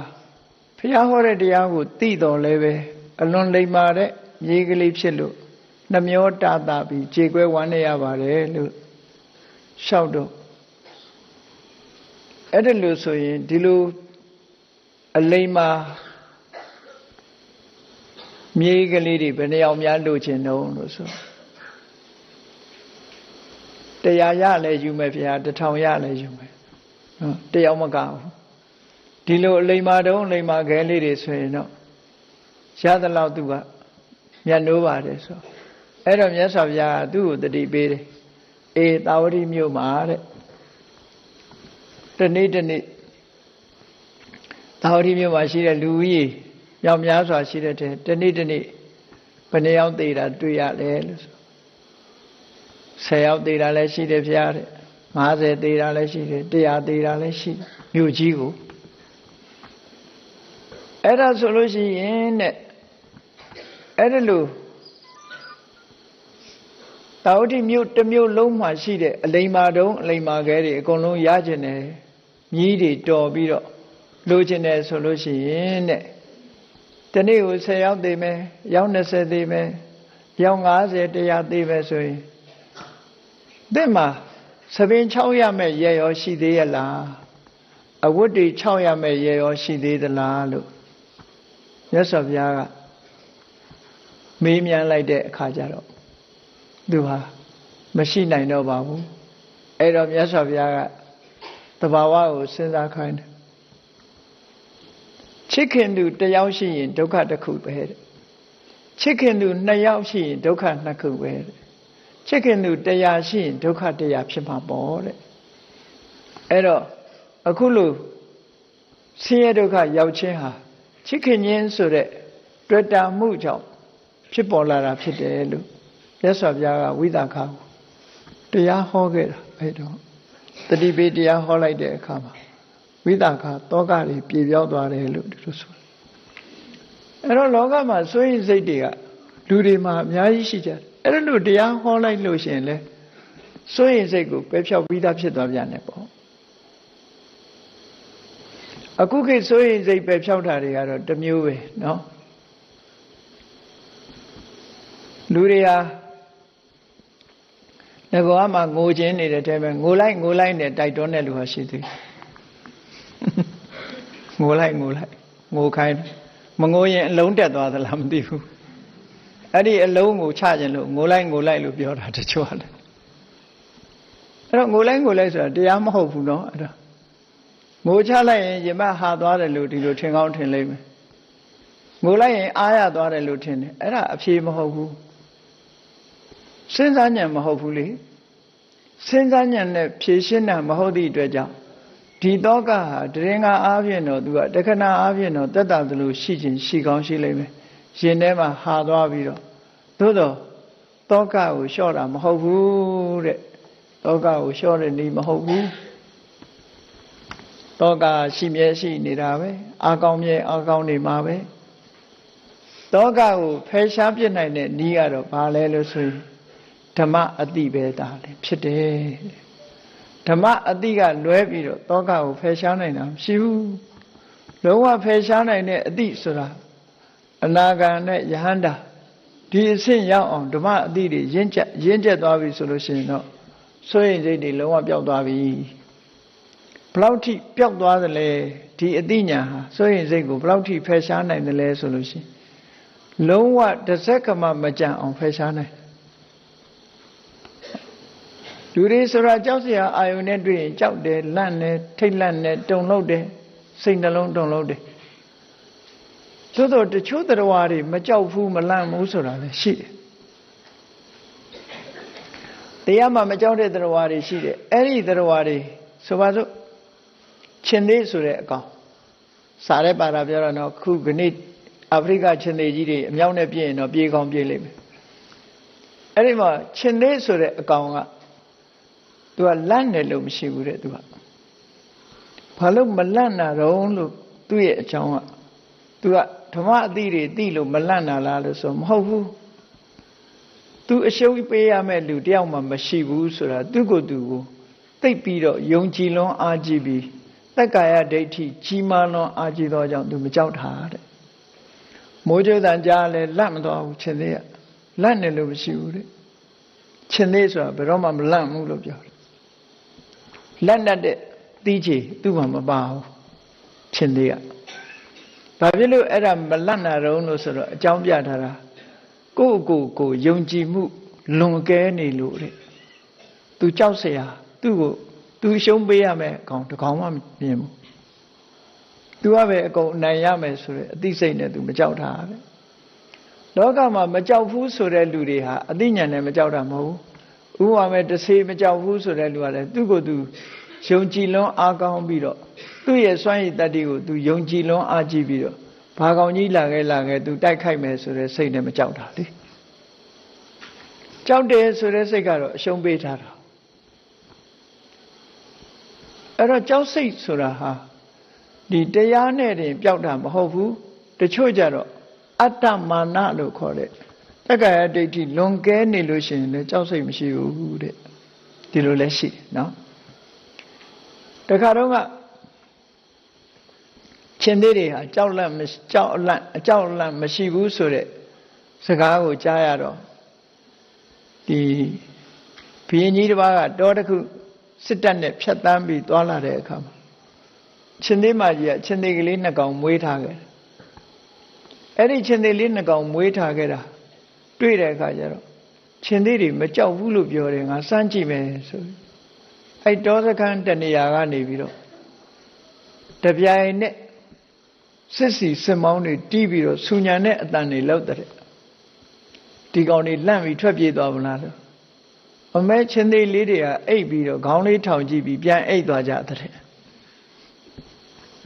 ဘုရားဟောတဲ့တရားကိုသိတော်လဲပဲအလွန်လိမ္မာတဲ့မြေကလေးဖြစ်လို့နှမျောတာတာပြီးကြေကွဲဝမ်းနေရပါတယ်လို့လျှောက်တော့အဲ့ဒါလို့ဆိုရင်ဒီလိုအလိမ္မာမြေကလေးတွေဘယ်နှယောက်များလိုချင်တော့လို့ဆို100ရလဲယူမယ်ဗျာ1000ရလဲယူမယ်နော်တယောက်မကဘူးဒီလိုအလိမ္မာတုံးအလိမ္မာခဲလေးတွေဆိုရင်တော့ရသလောက်သူက မြတ်နိုးပါတယ်ဆိုအဲ့တော့မြတ်စွာဘုရားကသူ့ကိုတတိပေးတယ်အေးသာဝတိမြို့မှာတဲ့တနေ့သာဝတိမြို့မှာရှိတဲ့လူကြီးမြောက်များစွာရှိတဲ့တနေ့ဘယ်နှယောက်သေးတာတွေ့ရလဲလို့ဆို10ယောက်သေးတာလည်းရှိတယ်ဗျာတဲ့50သေးတာလည်းရှိတယ်100သေးတာလည်းရှိမြို့ကြီးကိုအဲ့ဒါဆိုလို့ရှိရင်တဲ့အဲ့ဒါလို့သာဝတိမြို့တစ်မြို့လုံးမှာရှိတဲ့အလိမ္မာတုံးအလိမ္မာခဲတွေအကုန်လုံးရကျင်တယ်မြည်တွေတော်ပြီးတော့လိုချင်တယ်ဆိုလို့ရှိရင်တဲ့ဒီနေ့ကို10ယောက်သေးမယ်ရောက်20သေးမယ်ရောက်50 100သေးမယ်ဆိုရင်တဲ့မှာသပင်6ရမဲ့ရေရောရှိသေးရဲ့လားအဝတ်တွေ6ရမဲ့ရေရောရှိသေးသလားလို့မြတ်စွာဘုရားကမေးမြန်းလိုက်တဲ့အခါကျတော့သူဟာမရှိနိုင်တော့ပါဘူးအဲ့တော့မြတ်စွာဘုရားကသဘာဝကိုစဉ်းစားခိုင်းတယ်ချစ်ခင်သူ1ယောက်ရှိရင်ဒုက္ခတစ်ခုပဲတဲ့ချစ်ခင်သူ2ယောက်ရှိရင်ဒုက္ခ2ခုပဲတဲ့ချစ်ခင်သူ100ရှိရင်ဒုက္ခ100ဖြစ်မှာပေါ့တဲ့အဲ့တော့အခုလို့ဆင်းရဲဒုက္ခရောက်ခြင်းဟာချစ်ခင်ခြင်းဆိုတဲ့တွေ့တာမှုကြောင့်ဖြစ်ပေါ်လာတာဖြစ်တယ်လို့မြတ်စွာဘုရားကဝိသခာကိုတရားဟောခဲ့တာအဲ့တော့တတိပိတရားဟောလိုက်တဲ့အခါမှာဝိသခာတောကတွေပြေပြောက်သွားတယ်လို့ဒီလိုဆိုအဲ့တော့လောကမှာစွန့်ရင်စိတ်တွေကလူတွေမှာအများကြီးရှိကြတယ်အဲ့လိုတရားဟောလိုက်လို့ရှိရင်လေစွန့်ရင်စိတ်ကိုပယ်ဖြောက်ပြီးသားဖြစ်သွားပြန်တယ်ပေါ့အခုခေတ်စွန့်ရင်စိတ်ပယ်ဖြောက်တာတွေကတော့တစ်မျိုးပဲเนาะလူတွေဟာငကောမှာငိုခြင်းနေတဲ့တဲပဲငိုလိုက်နဲ့တိုက်တွန်းတဲ့လူဟာရှိသေးငိုလိုက်ငိုခိုင်းမငိုရင်အလုံးတက်သွားသလားမသိဘူးအဲ့ဒီအလုံးကိုချခြင်းလို့ငိုလိုက်လို့ပြောတာတချို့ရတယ်အဲ့တော့ငိုလိုက်ဆိုတာတရားမဟုတ်ဘူးเนาะအဲ့ဒါငိုချလိုက်ရင်ရင်မဟာသွားတယ်လို့ဒီလိုထင်ကောင်းထင်လိမ့်မယ်ငိုလိုက်ရင်အားရသွားတယ်လို့ထင်တယ်အဲ့ဒါအဖြေမဟုတ်ဘူးစဉ်းစားဉာဏ်မဟုတ်ဘူးလေစဉ်းစားဉာဏ်နဲ့ဖြေရှင်းတာမဟုတ်သည့်အတွက်ကြောင့်ဒီတောကဟာတရင်ကအားဖြင့်တော့သူကတခဏအားဖြင့်တော့တက်တာသလိုရှိခြင်းရှိကောင်းရှိလိမ့်မယ်ရှင်ထဲမှာဟာသွားပြီးတော့သို့တော့တောကကိုလျှော့တာမဟုတ်ဘူးတဲ့တောကကိုလျှော့တဲ့နည်းမဟုတ်ဘူးတောကရှိမြဲရှိနေတာပဲအာကောင်းမြဲအာကောင်းနေမှာပဲတောကကိုဖယ်ရှားပြစ်နိုင်တဲ့နည်းကတော့ဘာလဲလို့ဆိုရင်ဓမ္မအတိပဲဒါလည်းဖြစ်တယ်ဓမ္မအတိကလွဲပြီးတော့တောကကိုဖယ်ရှားနိုင်တာမရှိဘူးလုံးဝဖယ်ရှားနိုင်တဲ့အတိဆိုတာအနာဂတ်နဲ့ယဟန္တာဒီအဆင့်ရောက်အောင်ဓမ္မအတိတွေရင့်ကျက်သွားပြီဆိုလို့ရှိရင်တော့စိုးရိမ်စိတ်တွေလုံးဝပျောက်သွားပြီဘယ်လောက်ထိပျောက်သွားသလဲဒီအတိညာဟာစိုးရိမ်စိတ်ကိုဘယ်လောက်ထိဖယ်ရှားနိုင်သလဲဆိုလို့ရှိရင်လုံးဝတစ်စက္ကမှမကြံအောင်ဖယ်ရှားနိုင်လူတွေဆိုတာကြောက်စရာအာယုန်နဲ့တွေ့ရင်ကြောက်တယ်လန့်တယ်ထိတ်လန့်တယ်တုန်လှုပ်တယ်စိတ်နှလုံးတုန်လှုပ်တယ်သို့တော့တချို့တရားတွေမကြောက်ဘူးမလန့်ဘူးဆိုတာလည်းရှိတယ်တရားမှာမကြောက်တဲ့တရားတွေရှိတယ်အဲ့ဒီတရားတွေဆိုပါစို့ရှင်သေးဆိုတဲ့အကောင်စားရဲပါတာပြောတော့ခုခဏအာဖရိကရှင်သေးကြီးတွေအမြောက်နဲ့ပြည့်ရင်တော့ပြေးကောင်းပြေးလိမ့်မယ်အဲ့ဒီမှာရှင်သေးဆိုတဲ့အကောင်ကသူကလန့်တယ်လို့မရှိဘူးတဲ့သူကဘာလို့မလန့်တာတော့လို့သူ့ရဲ့အကြောင်းကသူကဓမ္မအတိတွေသိလို့မလန့်တာလားလို့ဆိုမဟုတ်ဘူးသူအရှုံးပေးရမဲ့လူတယောက်မှမရှိဘူးဆိုတာသူကိုယ်သူကိုသိပြီးတော့ယုံကြည်လွန်အားကြီးပြီးတက္ကာယဒိဋ္ဌိကြီးမားလွန်အားကြီးသောကြောင့်သူမကြောက်တာတဲ့မိုးကြိုးတန်ကြားလဲလန့်မသွားဘူးရှင်သေးကလန့်တယ်လို့မရှိဘူးတဲ့ရှင်သေးဆိုတာဘယ်တော့မှမလန့်ဘူးလို့ပြောတယ်လက်နဲ့တဲ့သီးချေသူ့မှာမပါဘူးရှင်သေးကဘာဖြစ်လို့အဲ့ဒါမလန့်တာတုံးလို့ဆိုတော့အကြောင်းပြထားတာကိုယုံကြည်မှုလွန်ကဲနေလို့တဲ့သူကြောက်เสียသူ့ကိုသူရှုံးပေးရမယ်အကောင်တကောင်မှမမြင်ဘူးသူကပဲအကုန်နိုင်ရမယ်ဆိုတဲ့အသိစိတ်နဲ့သူမကြောက်တာတဲ့ လောကမှာမကြောက်ဘူးဆိုတဲ့လူတွေဟာအသိဉာဏ်နဲ့မကြောက်တာမဟုတ်ဘူးဥပမာမဲ့တစ်စေမကြောက်ဘူးဆိုတဲ့လူကလည်းသူ့ကိုယ်သူယုံကြည်လွန်းအားကောင်းပြီးတော့သူ့ရဲ့စွမ်းရည်တတ္တိကိုသူယုံကြည်လွန်းအားကြီးပြီးတော့ဘာကောင်ကြီးလာခဲ့သူတိုက်ခိုက်မယ်ဆိုတဲ့စိတ်နဲ့မကြောက်တာလေကြောက်တယ်ဆိုတဲ့စိတ်ကတော့အရှုံးပေးထားတာအဲ့တော့ကြောက်စိတ်ဆိုတာဟာဒီတရားနဲ့တင်ပျောက်တာမဟုတ်ဘူးတချို့ကြတော့အတ္တမာနလို့ခေါ်တဲ့တက္ကရာဒိဋ္ဌိလွန်ကဲနေလို့ရှိရင်လည်းကြောက်စိတ်မရှိဘူးတဲ့ဒီလိုလည်းရှိနော်တခါတော့ကရှင်သေးတွေဟာကြောက်လန့်အကြောက်လန့်မရှိဘူးဆိုတဲ့စကားကိုကြားရတော့ဒီဘုရင်ကြီးတစ်ပါးကတောတစ်ခုစစ်တပ်နဲ့ဖြတ်တန်းပြီးသွားလာတဲ့အခါမှာရှင်သေးမကြီးကရှင်သေးကလေးနှစ်ကောင်မွေးထားခဲ့တယ်အဲ့ဒီရှင်သေးလေးနှစ်ကောင်မွေးထားခဲ့တာတွေ့တဲ့အခါကျတော့ရှင်သေးတွေမကြောက်ဘူးလို့ပြောတယ်ငါစမ်းကြည့်မယ်ဆိုအဲ့တောစခန်းတနေရာကနေပြီးတော့တပြိုင်နဲ့စစ်စီစစ်မောင်းတွေတီးပြီးတော့ဆူညံတဲ့အတန်တွေလောက်တဲ့ဒီကောင်တွေလန့်ပြီးထွက်ပြေးသွားမလားလို့အမဲချင်းသေးလေးတွေကအိပ်ပြီးတော့ခေါင်းလေးထောင်ကြည့်ပြီးပြန်အိပ်သွားကြတဲ့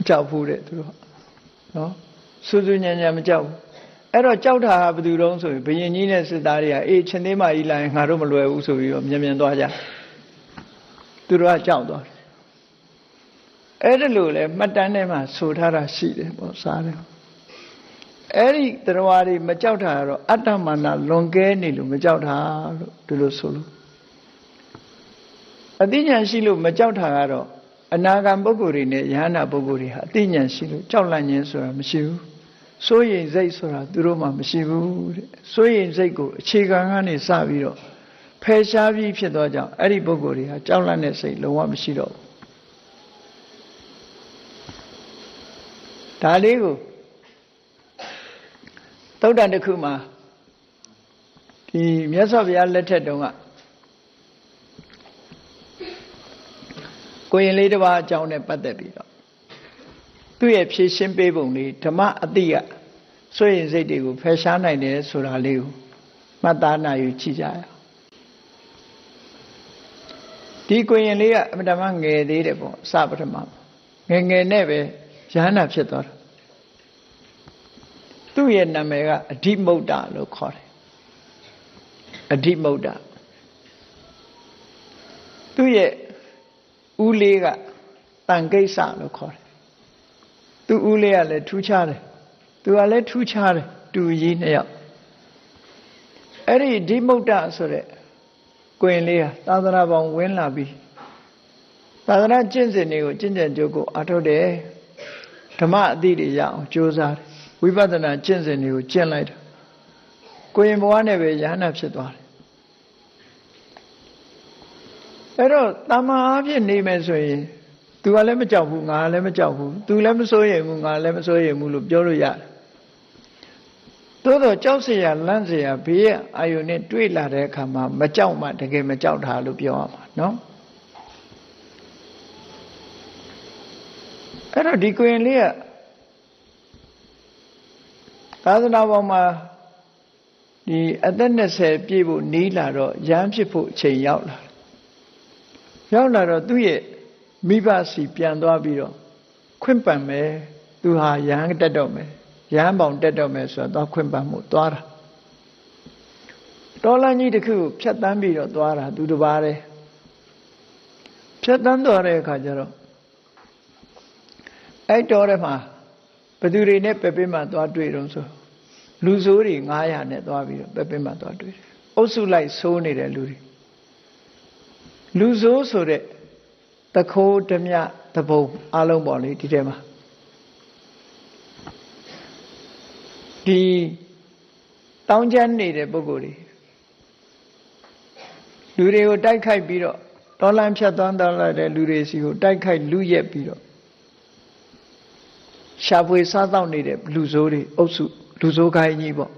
ကြောက်ဘူးတဲ့သူတို့နော်စူးစူးညံညံမကြောက်ဘူးအဲ့တော့ကြောက်တာဟာဘယ်သူတုံးဆိုရင်ဘုရင်ကြီးနဲ့စစ်သားတွေကအေးချင်းသေးမကြီးလာရင်ငါတို့မလွယ်ဘူးဆိုပြီးတော့မြန်သွားကြသူတို့ကကြောက်သွားတယ်အဲ့ဒါလို့လေမှတ်တမ်းထဲမှာဆိုထားတာရှိတယ်ပေါ့စားတယ်အဲ့ဒီတရားတွေမကြောက်တာကတော့အတ္တမာနလွန်ကဲနေလို့မကြောက်တာလို့ဒီလိုဆိုလို့အသိဉာဏ်ရှိလို့မကြောက်တာကတော့အနာဂံပုဂ္ဂိုလ်တွေနဲ့ယဟနာပုဂ္ဂိုလ်တွေဟာအသိဉာဏ်ရှိလို့ကြောက်လန့်ခြင်းဆိုတာမရှိဘူးစိုးရိမ်စိတ်ဆိုတာသူတို့မှမရှိဘူးတဲ့စိုးရိမ်စိတ်ကိုအခြေခံကနေစပြီးတော့ဖယ်ရှားပြီးဖြစ်သောကြောင့်အဲ့ဒီပုဂ္ဂိုလ်တွေဟာကြောက်လန့်တဲ့စိတ်လုံးဝမရှိတော့ဘူးဒါလေးကိုသုတ္တန်တစ်ခုမှာဒီမြတ်စွာဘုရားလက်ထက်တုန်းကကိုရင်လေးတစ်ပါးအကြောင်းနဲ့ပတ်သက်ပြီးတော့သူ့ရဲ့ဖြည့်ရှင်းပေးပုံလေးဓမ္မအတိကစွန့်ရင်စိတ်တွေကိုဖယ်ရှားနိုင်တယ်ဆိုတာလေးကိုမှတ်သားနိုင်ယူကြည့်ကြရအောင်ဒီကိုရင်လေးကအမှန်တမ်းငယ်သေးတယ်ပေါ့အစပထမငယ်ငယ်နဲ့ပဲယဟနာဖြစ်သွားတာသူ့ရဲ့နာမည်ကအဓိမုဒ္ဒလို့ခေါ်တယ်အဓိမုဒ္ဒသူ့ရဲ့ဦးလေးကတန်ကိစ္စလို့ခေါ်တယ်သူ့ဦးလေးကလည်းထူးခြားတယ်သူကလည်းထူးခြားတယ်တူကြီးနှစ်ယောက်အဲ့ဒီအဓိမုဒ္ဒဆိုတဲ့ကိုရင်လေးဟာသာသနာပေါင်းဝင်လာပြီးသာသနာကျင့်စဉ်တွေကိုကျင့်ကြံကြိုးကိုအားထုတ်တယ်ဓမ္မအသိတွေရအောင်ကြိုးစားတယ်ဝိပဿနာကျင့်စဉ်တွေကိုကျင့်လိုက်တာကိုရင်ဘဝနဲ့ပဲယဟနာဖြစ်သွားတယ်အဲ့တော့တမန်အားဖြင့်နေမယ်ဆိုရင်သူကလည်းမကြောက်ဘူးငါလည်းမကြောက်ဘူးသူလည်းမစိုးရိမ်ဘူးငါလည်းမစိုးရိမ်ဘူးလို့ပြောလို့ရတယ်သို့တော့ကြောက်เสียလန့်เสียဘေးရအာယုန်နဲ့တွေ့လာတဲ့အခါမှာမကြောက်မှတကယ်မကြောက်တာလို့ပြောရမှာနော်အဲ့တော့ဒီကိုရင်လေးကသာသနာပေါ်မှာဒီအသက်20ပြည့်ဖို့နီးလာတော့ရဟန်းဖြစ်ဖို့အချိန်ရောက်လာတော့သူ့ရဲ့မိဘစီပြန်သွားပြီးတော့ခွင့်ပန်မယ်သူဟာရဟန်းတက်တော့မယ်ရဟန်းပေါင်တက်တော့မယ်ဆိုတော့ခွင့်ပန်မှုသွားတာတော်လန်းကြီးတစ်ခုဖြတ်တန်းပြီးတော့သွားတာသူတစ်ပါးတည်းဖြတ်တန်းသွားတဲ့အခါကျတော့အဲ့တော်ထဲမှာဘသူတွေနဲ့ပဲပင်မှသွားတွေ့တော့ဆိုလူဆိုးတွေ900နဲ့သွားပြီးတော့ပဲပင်မှသွားတွေ့တယ်အုပ်စုလိုက်ဆိုးနေတဲ့လူတွေလူဆိုးဆိုတဲ့တခိုးဓမြတပုံအလုံးပေါ့လေဒီထဲမှာဒီတောင်းကျမ်းနေတဲ့ပုဂ္ဂိုလ်တွေလူတွေကိုတိုက်ခိုက်ပြီးတော့တော်လန့်ဖြတ်သွားတဲ့လူတွေစီကိုတိုက်ခိုက်လူရက်ပြီးတော့ရှာဖွေစားတော့နေတဲ့လူဆိုးတွေအုပ်စုလူဆိုးခိုင်းကြီးပေါ့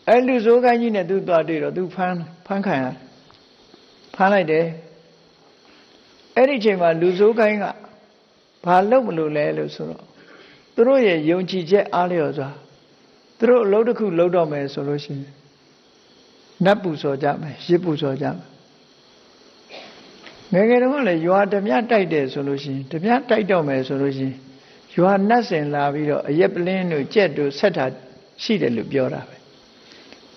အဲလူဆိုးခိုင်းကြီးနဲ့သူသွားတွေ့တော့သူဖမ်းခံရတယ်ဖမ်းလိုက်တယ်အဲ့ဒီအချိန်မှာလူဆိုးခိုင်းကဘာလုပ်မလို့လဲလို့ဆိုတော့သူတို့ရဲ့ယုံကြည်ချက်အားလျော်စွာ သူတို့အလုပ်တစ်ခုလုပ်တော့မယ်ဆိုလို့ရှိရင်နတ်ပူဇော်ကြမယ်ရစ်ပူဇော်ကြမယ်ငယ်တုန်းကလည်းရွာဓမြတိုက်တယ်ဆိုလို့ရှိရင်ဓမြတိုက်တော့မယ်ဆိုလို့ရှိရင်ရွာနတ်စင်လာပြီးတော့အရက်ပလင်းတို့ကြက်တို့ဆက်တာရှိတယ်လို့ပြောတာပဲ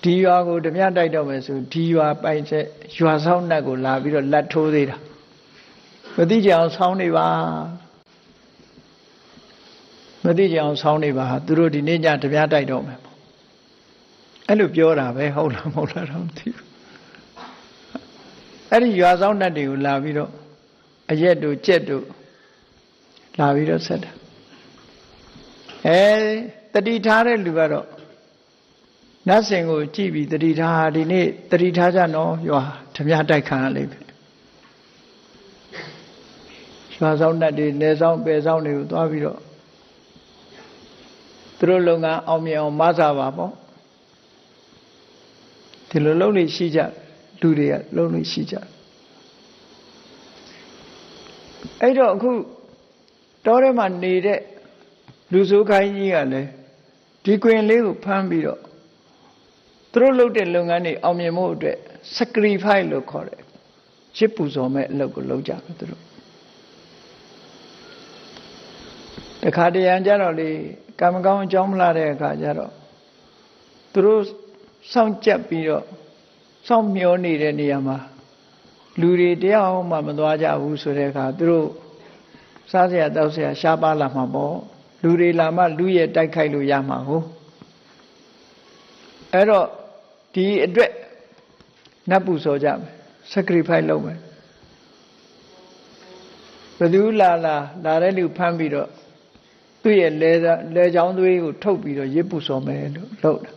ဒီရွာကိုဓမြတိုက်တော့မယ်ဆိုဒီရွာပိုင်ချက်ရွာဆောင်နတ်ကိုလာပြီးတော့လက်ထိုးသေးတာမသိကြအောင်ဆောင်းနေပါမသိကြအောင်ဆောင်းနေပါသူတို့ဒီနေ့ညဓမြတိုက်တော့မယ်အဲ့လိုပြောတာပဲဟုတ်လားမဟုတ်လားတော့မသိဘူးအဲ့ဒီရွာဆောင်နတ်တွေကိုလာပြီးတော့အရက်တို့ကြက်တို့လာပြီးတော့ဆက်တာတတိထားတဲ့လူကတော့နတ်စင်ကိုကြည့်ပြီးတတိထားဒီနေ့တတိထားကြနော်ရွာဓမြတိုက်ခံရလိမ့်မယ်ရွာဆောင်နတ်တွေနေဆောင်ပယ်ဆောင်တွေကိုသွားပြီးတော့သူတို့လုပ်ငန်းအောင်မြင်အောင်မဆာပါပေါ့ဒီလိုလုပ်နေရှိကြလူတွေကလုပ်နေရှိကြအဲ့တော့အခုတောထဲမှာနေတဲ့လူဆိုးခိုင်းကြီးကလည်းဒီကွင်လေးကိုဖမ်းပြီးတော့သူတို့လုပ်တဲ့လုပ်ငန်းတွေအောင်မြင်မှုအတွက် sacrifice လို့ခေါ်တယ်ရစ်ပူဇော်မဲ့အလုပ်ကိုလုပ်ကြတယ်သူတို့တခါတရံကြတော့လေကံမကောင်းအကြောင်းမလားတဲ့အခါကျတော့သူတို့စောင့်ကြပ်ပြီးတော့စောင့်မျှော်နေတဲ့နေရာမှာလူတွေတရားဟောမှမသွားကြဘူးဆိုတဲ့အခါသူတို့စားစရာတောက်စရာရှားပါလာမှာပေါ့လူတွေလာမှလူရဲ့တိုက်ခိုက်လို့ရမှာကိုအဲ့တော့ဒီအတွက်နတ်ပူဇော်ကြမယ် sacrifice လုပ်မယ်ဘယ်သူလာတဲ့လူဖမ်းပြီးတော့သူ့ရဲ့လဲချောင်းသွေးကိုထုတ်ပြီးတော့ရစ်ပူဇော်မယ်လို့လုပ်တာ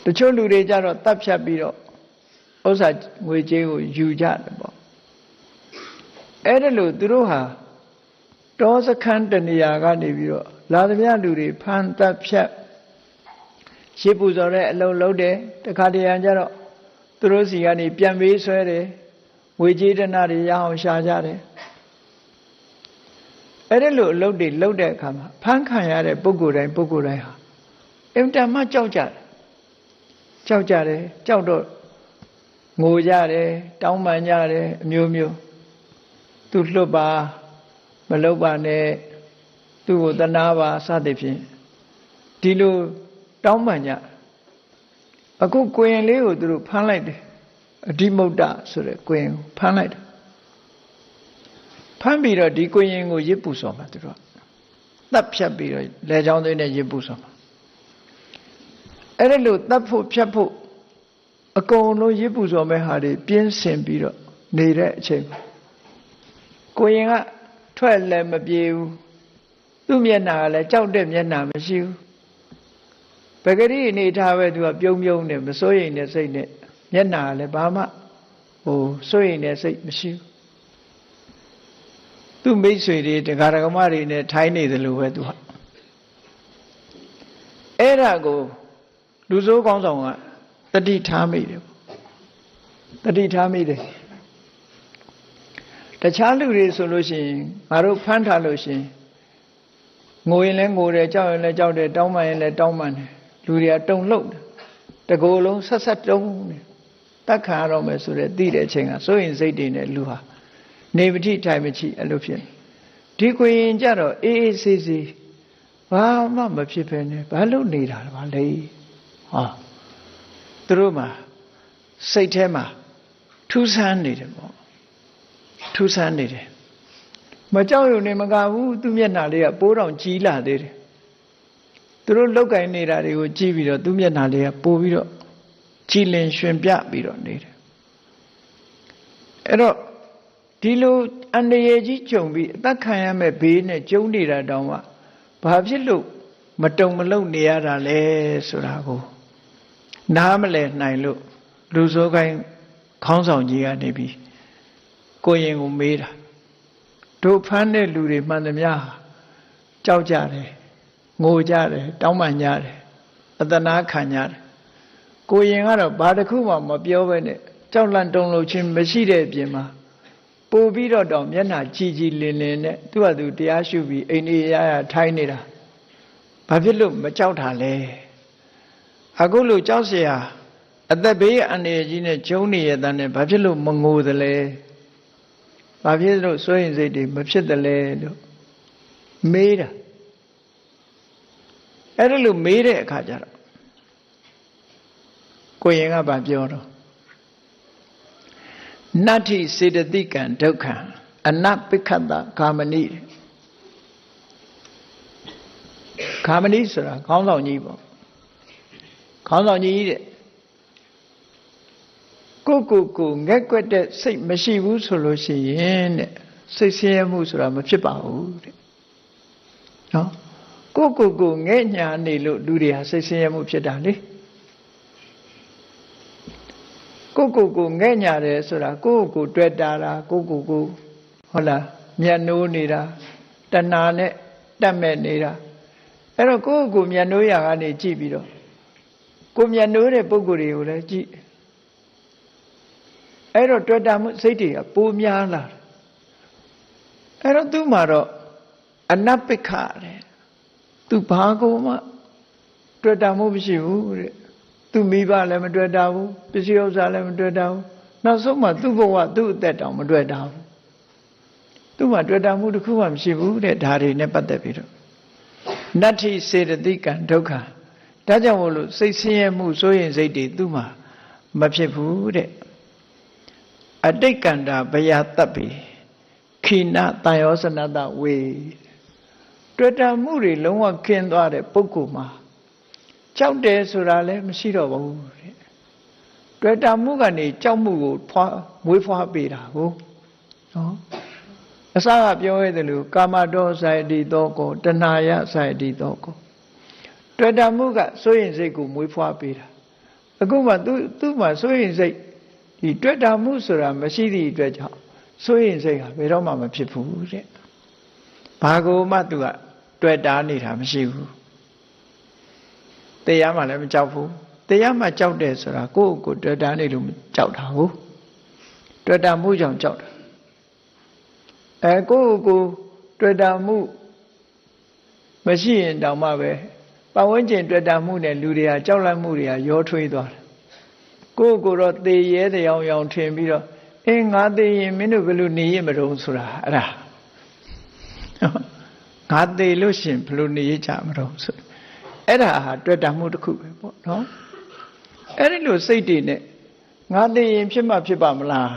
တချို့လူတွေကြတော့တပ်ဖြတ်ပြီးတော့ဥစ္စာငွေကြေးကိုယူကြတယ်ပေါ့အဲ့ဒါလို့သူတို့ဟာတောစခန်းတနေရာကနေပြီးတော့လာသမျှလူတွေဖမ်းတပ်ဖြတ်ရစ်ပူဇော်တဲ့အလုံးလုံးတယ်တခါတရံကြတော့သူတို့စီကနေပြန်ပေးဆွဲတယ်ငွေကြေးဒဏတွေရအောင်ရှာကြတယ်အဲ့ဒါလို့အလုပ်တွေလုပ်တဲ့အခါမှာဖမ်းခံရတဲ့ပုဂ္ဂိုလ်တိုင်းဟာအင်တာမှကြောက်ကြတယ်ကြောက်တော့ငိုကြတယ်တောင်းပန်ကြတယ်အမျိုးမျိုးသူလွတ်ပါမလုပ်ပါနဲ့သူ့ကိုသနာပါစသဖြင့်ဒီလိုတောင်းပန်ကြအခုကိုရင်လေးကိုသူတို့ဖမ်းလိုက်တယ်အဓိမုဒ္ဒဆိုတဲ့ကိုရင်ကိုဖမ်းလိုက်တယ်ဖမ်းပြီးတော့ဒီကိုရင်ကိုရစ်ပူစော်မှာသူတို့တပ်ဖြတ်ပြီးတော့လဲချောင်းသွင်းနဲ့ရစ်ပူစော်မှာအဲ့ဒါလို့တပ်ဖို့ဖြတ်ဖို့အကုန်လုံးရစ်ပူစော်မဲ့ဟာတွေပြင်းစင်ပြီးတော့နေတဲ့အချိန်ကိုရင်ကထွက်လည်းမပြေဘူးသူ့မျက်နှာကလည်းကြောက်တဲ့မျက်နှာမရှိဘူးပဂရိအနေထားပဲသူကပြုံးနဲ့မစိုးရိမ်တဲ့စိတ်နဲ့မျက်နှာကလည်းဘာမှစိုးရိမ်တဲ့စိတ်မရှိဘူးသူ့မိတ်ဆွေတွေတရားဓမ္မတွေနဲ့ထိုင်းနေတယ်လို့ပဲသူဟာအဲ့ဒါကိုလူဆိုးကောင်းဆောင်ကတတိထားမိတယ်တတိထားမိတယ်တခြားလူတွေဆိုလို့ရှိရင်ငါတို့ဖမ်းထားလို့ရှိရင်ငိုရင်လည်းငိုတယ်ကြောက်ရင်လည်းကြောက်တယ်တောင်းပန်ရင်လည်းတောင်းပန်တယ်လူတွေကတုံလှုပ်တယ်တကိုယ်လုံးဆက်တုံးတယ်တတ်ခံရတော့မယ်ဆိုတဲ့သိတဲ့အချိန်ကစိုးရင်စိတ်တွေနဲ့လူဟာနေမထိထိုင်မချိအဲ့လိုဖြစ်ဒီကိုရင်ကြတော့အေးအေးဆေးဆေးဘာမှမဖြစ်ပဲနဲ့ဘာလို့နေတာလဲဟာသူတို့မှာစိတ်ထဲမှာထူးဆန်းနေတယ်ပေါ့ထူးဆန်းနေတယ်မကြောက်ရွံ့နေမကဘူးသူမျက်နှာလေးကပိုးတောင်ကြီးလာသေးတယ်သူတို့လောက်ကင်နေတာတွေကိုကြည့်ပြီးတော့သူမျက်နှာလေးကပိုးပြီးတော့ကြည်လင်ရွှင်ပြပြီးတော့နေတယ်အဲ့တော့ဒီလိုအန္တရာယ်ကြီးကြုံပြီးအသက်ခံရမဲ့ဘေးနဲ့ကြုံနေတာတောင်မှဘာဖြစ်လို့မတုံမလုံနေရတာလဲဆိုတာကိုနားမလည်နိုင်လို့လူဆိုးကိုင်းခေါင်းဆောင်ကြီးကနေပြီးကိုရင်ကိုမေးတာတို့ဖမ်းတဲ့လူတွေမှန်သမျှကြောက်ကြတယ်ငိုကြတယ်တောင်းပန်ကြတယ်အသနာခံကြတယ်ကိုရင်ကတော့ဘာတစ်ခုမှမပြောဘဲနဲ့ကြောက်လန့်တုန်လှုပ်ခြင်းမရှိတဲ့အပြင်မှာပို့ပြီးတော့တောင်မျက်နှာကြည်ကြည်လင်လင်နဲ့သူ့ဟာသူတရားရှုပြီးအိန္ဒိယရထိုင်းနေတာ ဘာဖြစ်လို့မကြောက်တာလဲအခုလိုကြောက်เสียအသက်ဘေးအန္တရာယ်ကြီးနဲ့ကျုံနေရတဲ့နဲ့ဘာဖြစ်လို့မငိုသလဲဘာဖြစ်လို့စိုးရင်စိတ်တွေမဖြစ်သလဲလို့မေးတာအဲ့ဒါလို့မေးတဲ့အခါကျတော့ကိုရင်ကဘာပြောတော့နတ္ထိစေတသိကံဒုက္ခံအနပိခတ္တဂာမဏိဂာမဏိဆိုတာခေါင်းဆောင်ကြီးပေါ့ခေါင်းဆောင်ကြီးတဲ့ကိုငက်ကွက်တဲ့စိတ်မရှိဘူးဆိုလို့ရှိရင်တဲ့စိတ်ဆင်းရဲမှုဆိုတာမဖြစ်ပါဘူးတဲ့နော်ကိုငဲ့ညာနေလို့လူတွေဟာစိတ်ဆင်းရဲမှုဖြစ်တာလေကိုငဲ့ညာတယ်ဆိုတာကိုတွေ့တာလားကိုဟုတ်လားမျက်နှိုးနေတာတဏှာနဲ့တက်မဲ့နေတာအဲ့တော့ကိုမျက်နှိုးရာကနေကြည့်ပြီးတော့ကိုမျက်နှိုးတဲ့ပုဂ္ဂိုလ်တွေကိုလည်းကြည့်အဲ့တော့တွေ့တာမှုစိတ်တွေကပိုများလာအဲ့တော့သူ့မှာတော့အနပိခတဲ့သူဘာကိုမှတွေ့တာမှုမရှိဘူးတဲ့သူမိဘလည်းမတွေ့တာဘူးပစ္စည်းဥစ္စာလည်းမတွေ့တာဘူးနောက်ဆုံးမှသူ့ဘဝသူ့အသက်တောင်မတွေ့တာဘူးသူ့မှာတွေ့တာမှုတစ်ခုမှမရှိဘူးတဲ့ဒါတွေနဲ့ပတ်သက်ပြီးတော့နတ္ထိစေတသိကံဒုက္ခဒါကြောင့်မို့လို့စိတ်ဆင်းရဲမှုစိုးရင်စိတ်တွေသူ့မှာမဖြစ်ဘူးတဲ့အတိတ်ကန္တာဘယတပ်ပြီခိနတန်ယောစနတဝေတွေ့တာမှုတွေလုံးဝခင်းသွားတဲ့ပုဂ္ဂိုလ်မှာကြောက်တယ်ဆိုတာလည်းမရှိတော့ဘူးတဲ့တွေ့တာမှုကနေကြောက်မှုကိုမွေးဖွားပေးတာကိုနော်အစကပြောရတယ်လို့ကာမတောဆိုင်တိသောကိုတဏှာယဆိုင်တိသောကိုတွေ့တာမှုကစိုးရင်စိတ်ကိုမွေးဖွားပေးတာအခုမှသူ့မှာစိုးရင်စိတ်ဒီတွေ့တာမှုဆိုတာမရှိသည့်အတွက်ကြောင့်စိုးရင်စိတ်ဟာဘယ်တော့မှမဖြစ်ဘူးတဲ့ဘာကိုမှသူကတွေ့တာနေတာမရှိဘူးတရားမှလည်းမကြောက်ဘူးတရားမှကြောက်တယ်ဆိုတာကိုတွေ့တာနေလို့ကြောက်တာဟုတ်တွေ့တာမှုကြောင့်ကြောက်တာကိုတွေ့တာမှုမရှိရင်တောင်မှပဲပတ်ဝန်းကျင်တွေ့တာမှုနဲ့လူတွေကကြောက်လန့်မှုတွေကရောထွေးသွားတယ်ကိုတော့သေရဲတရားထင်ပြီးတော့ငါသေရင်မင်းတို့ဘယ်လိုနေရမလို့ဆိုတာအဲ့ဒါငါသေလို့ရှင်ဘယ်လိုနေရကြမလို့ဆိုအဲ့ဒါဟာတွေ့တာမှုတစ်ခုပဲပေါ့နော်အဲ့ဒီလိုစိတ်တွေနဲ့ငါသေရင်ဖြစ်မှဖြစ်ပါမလား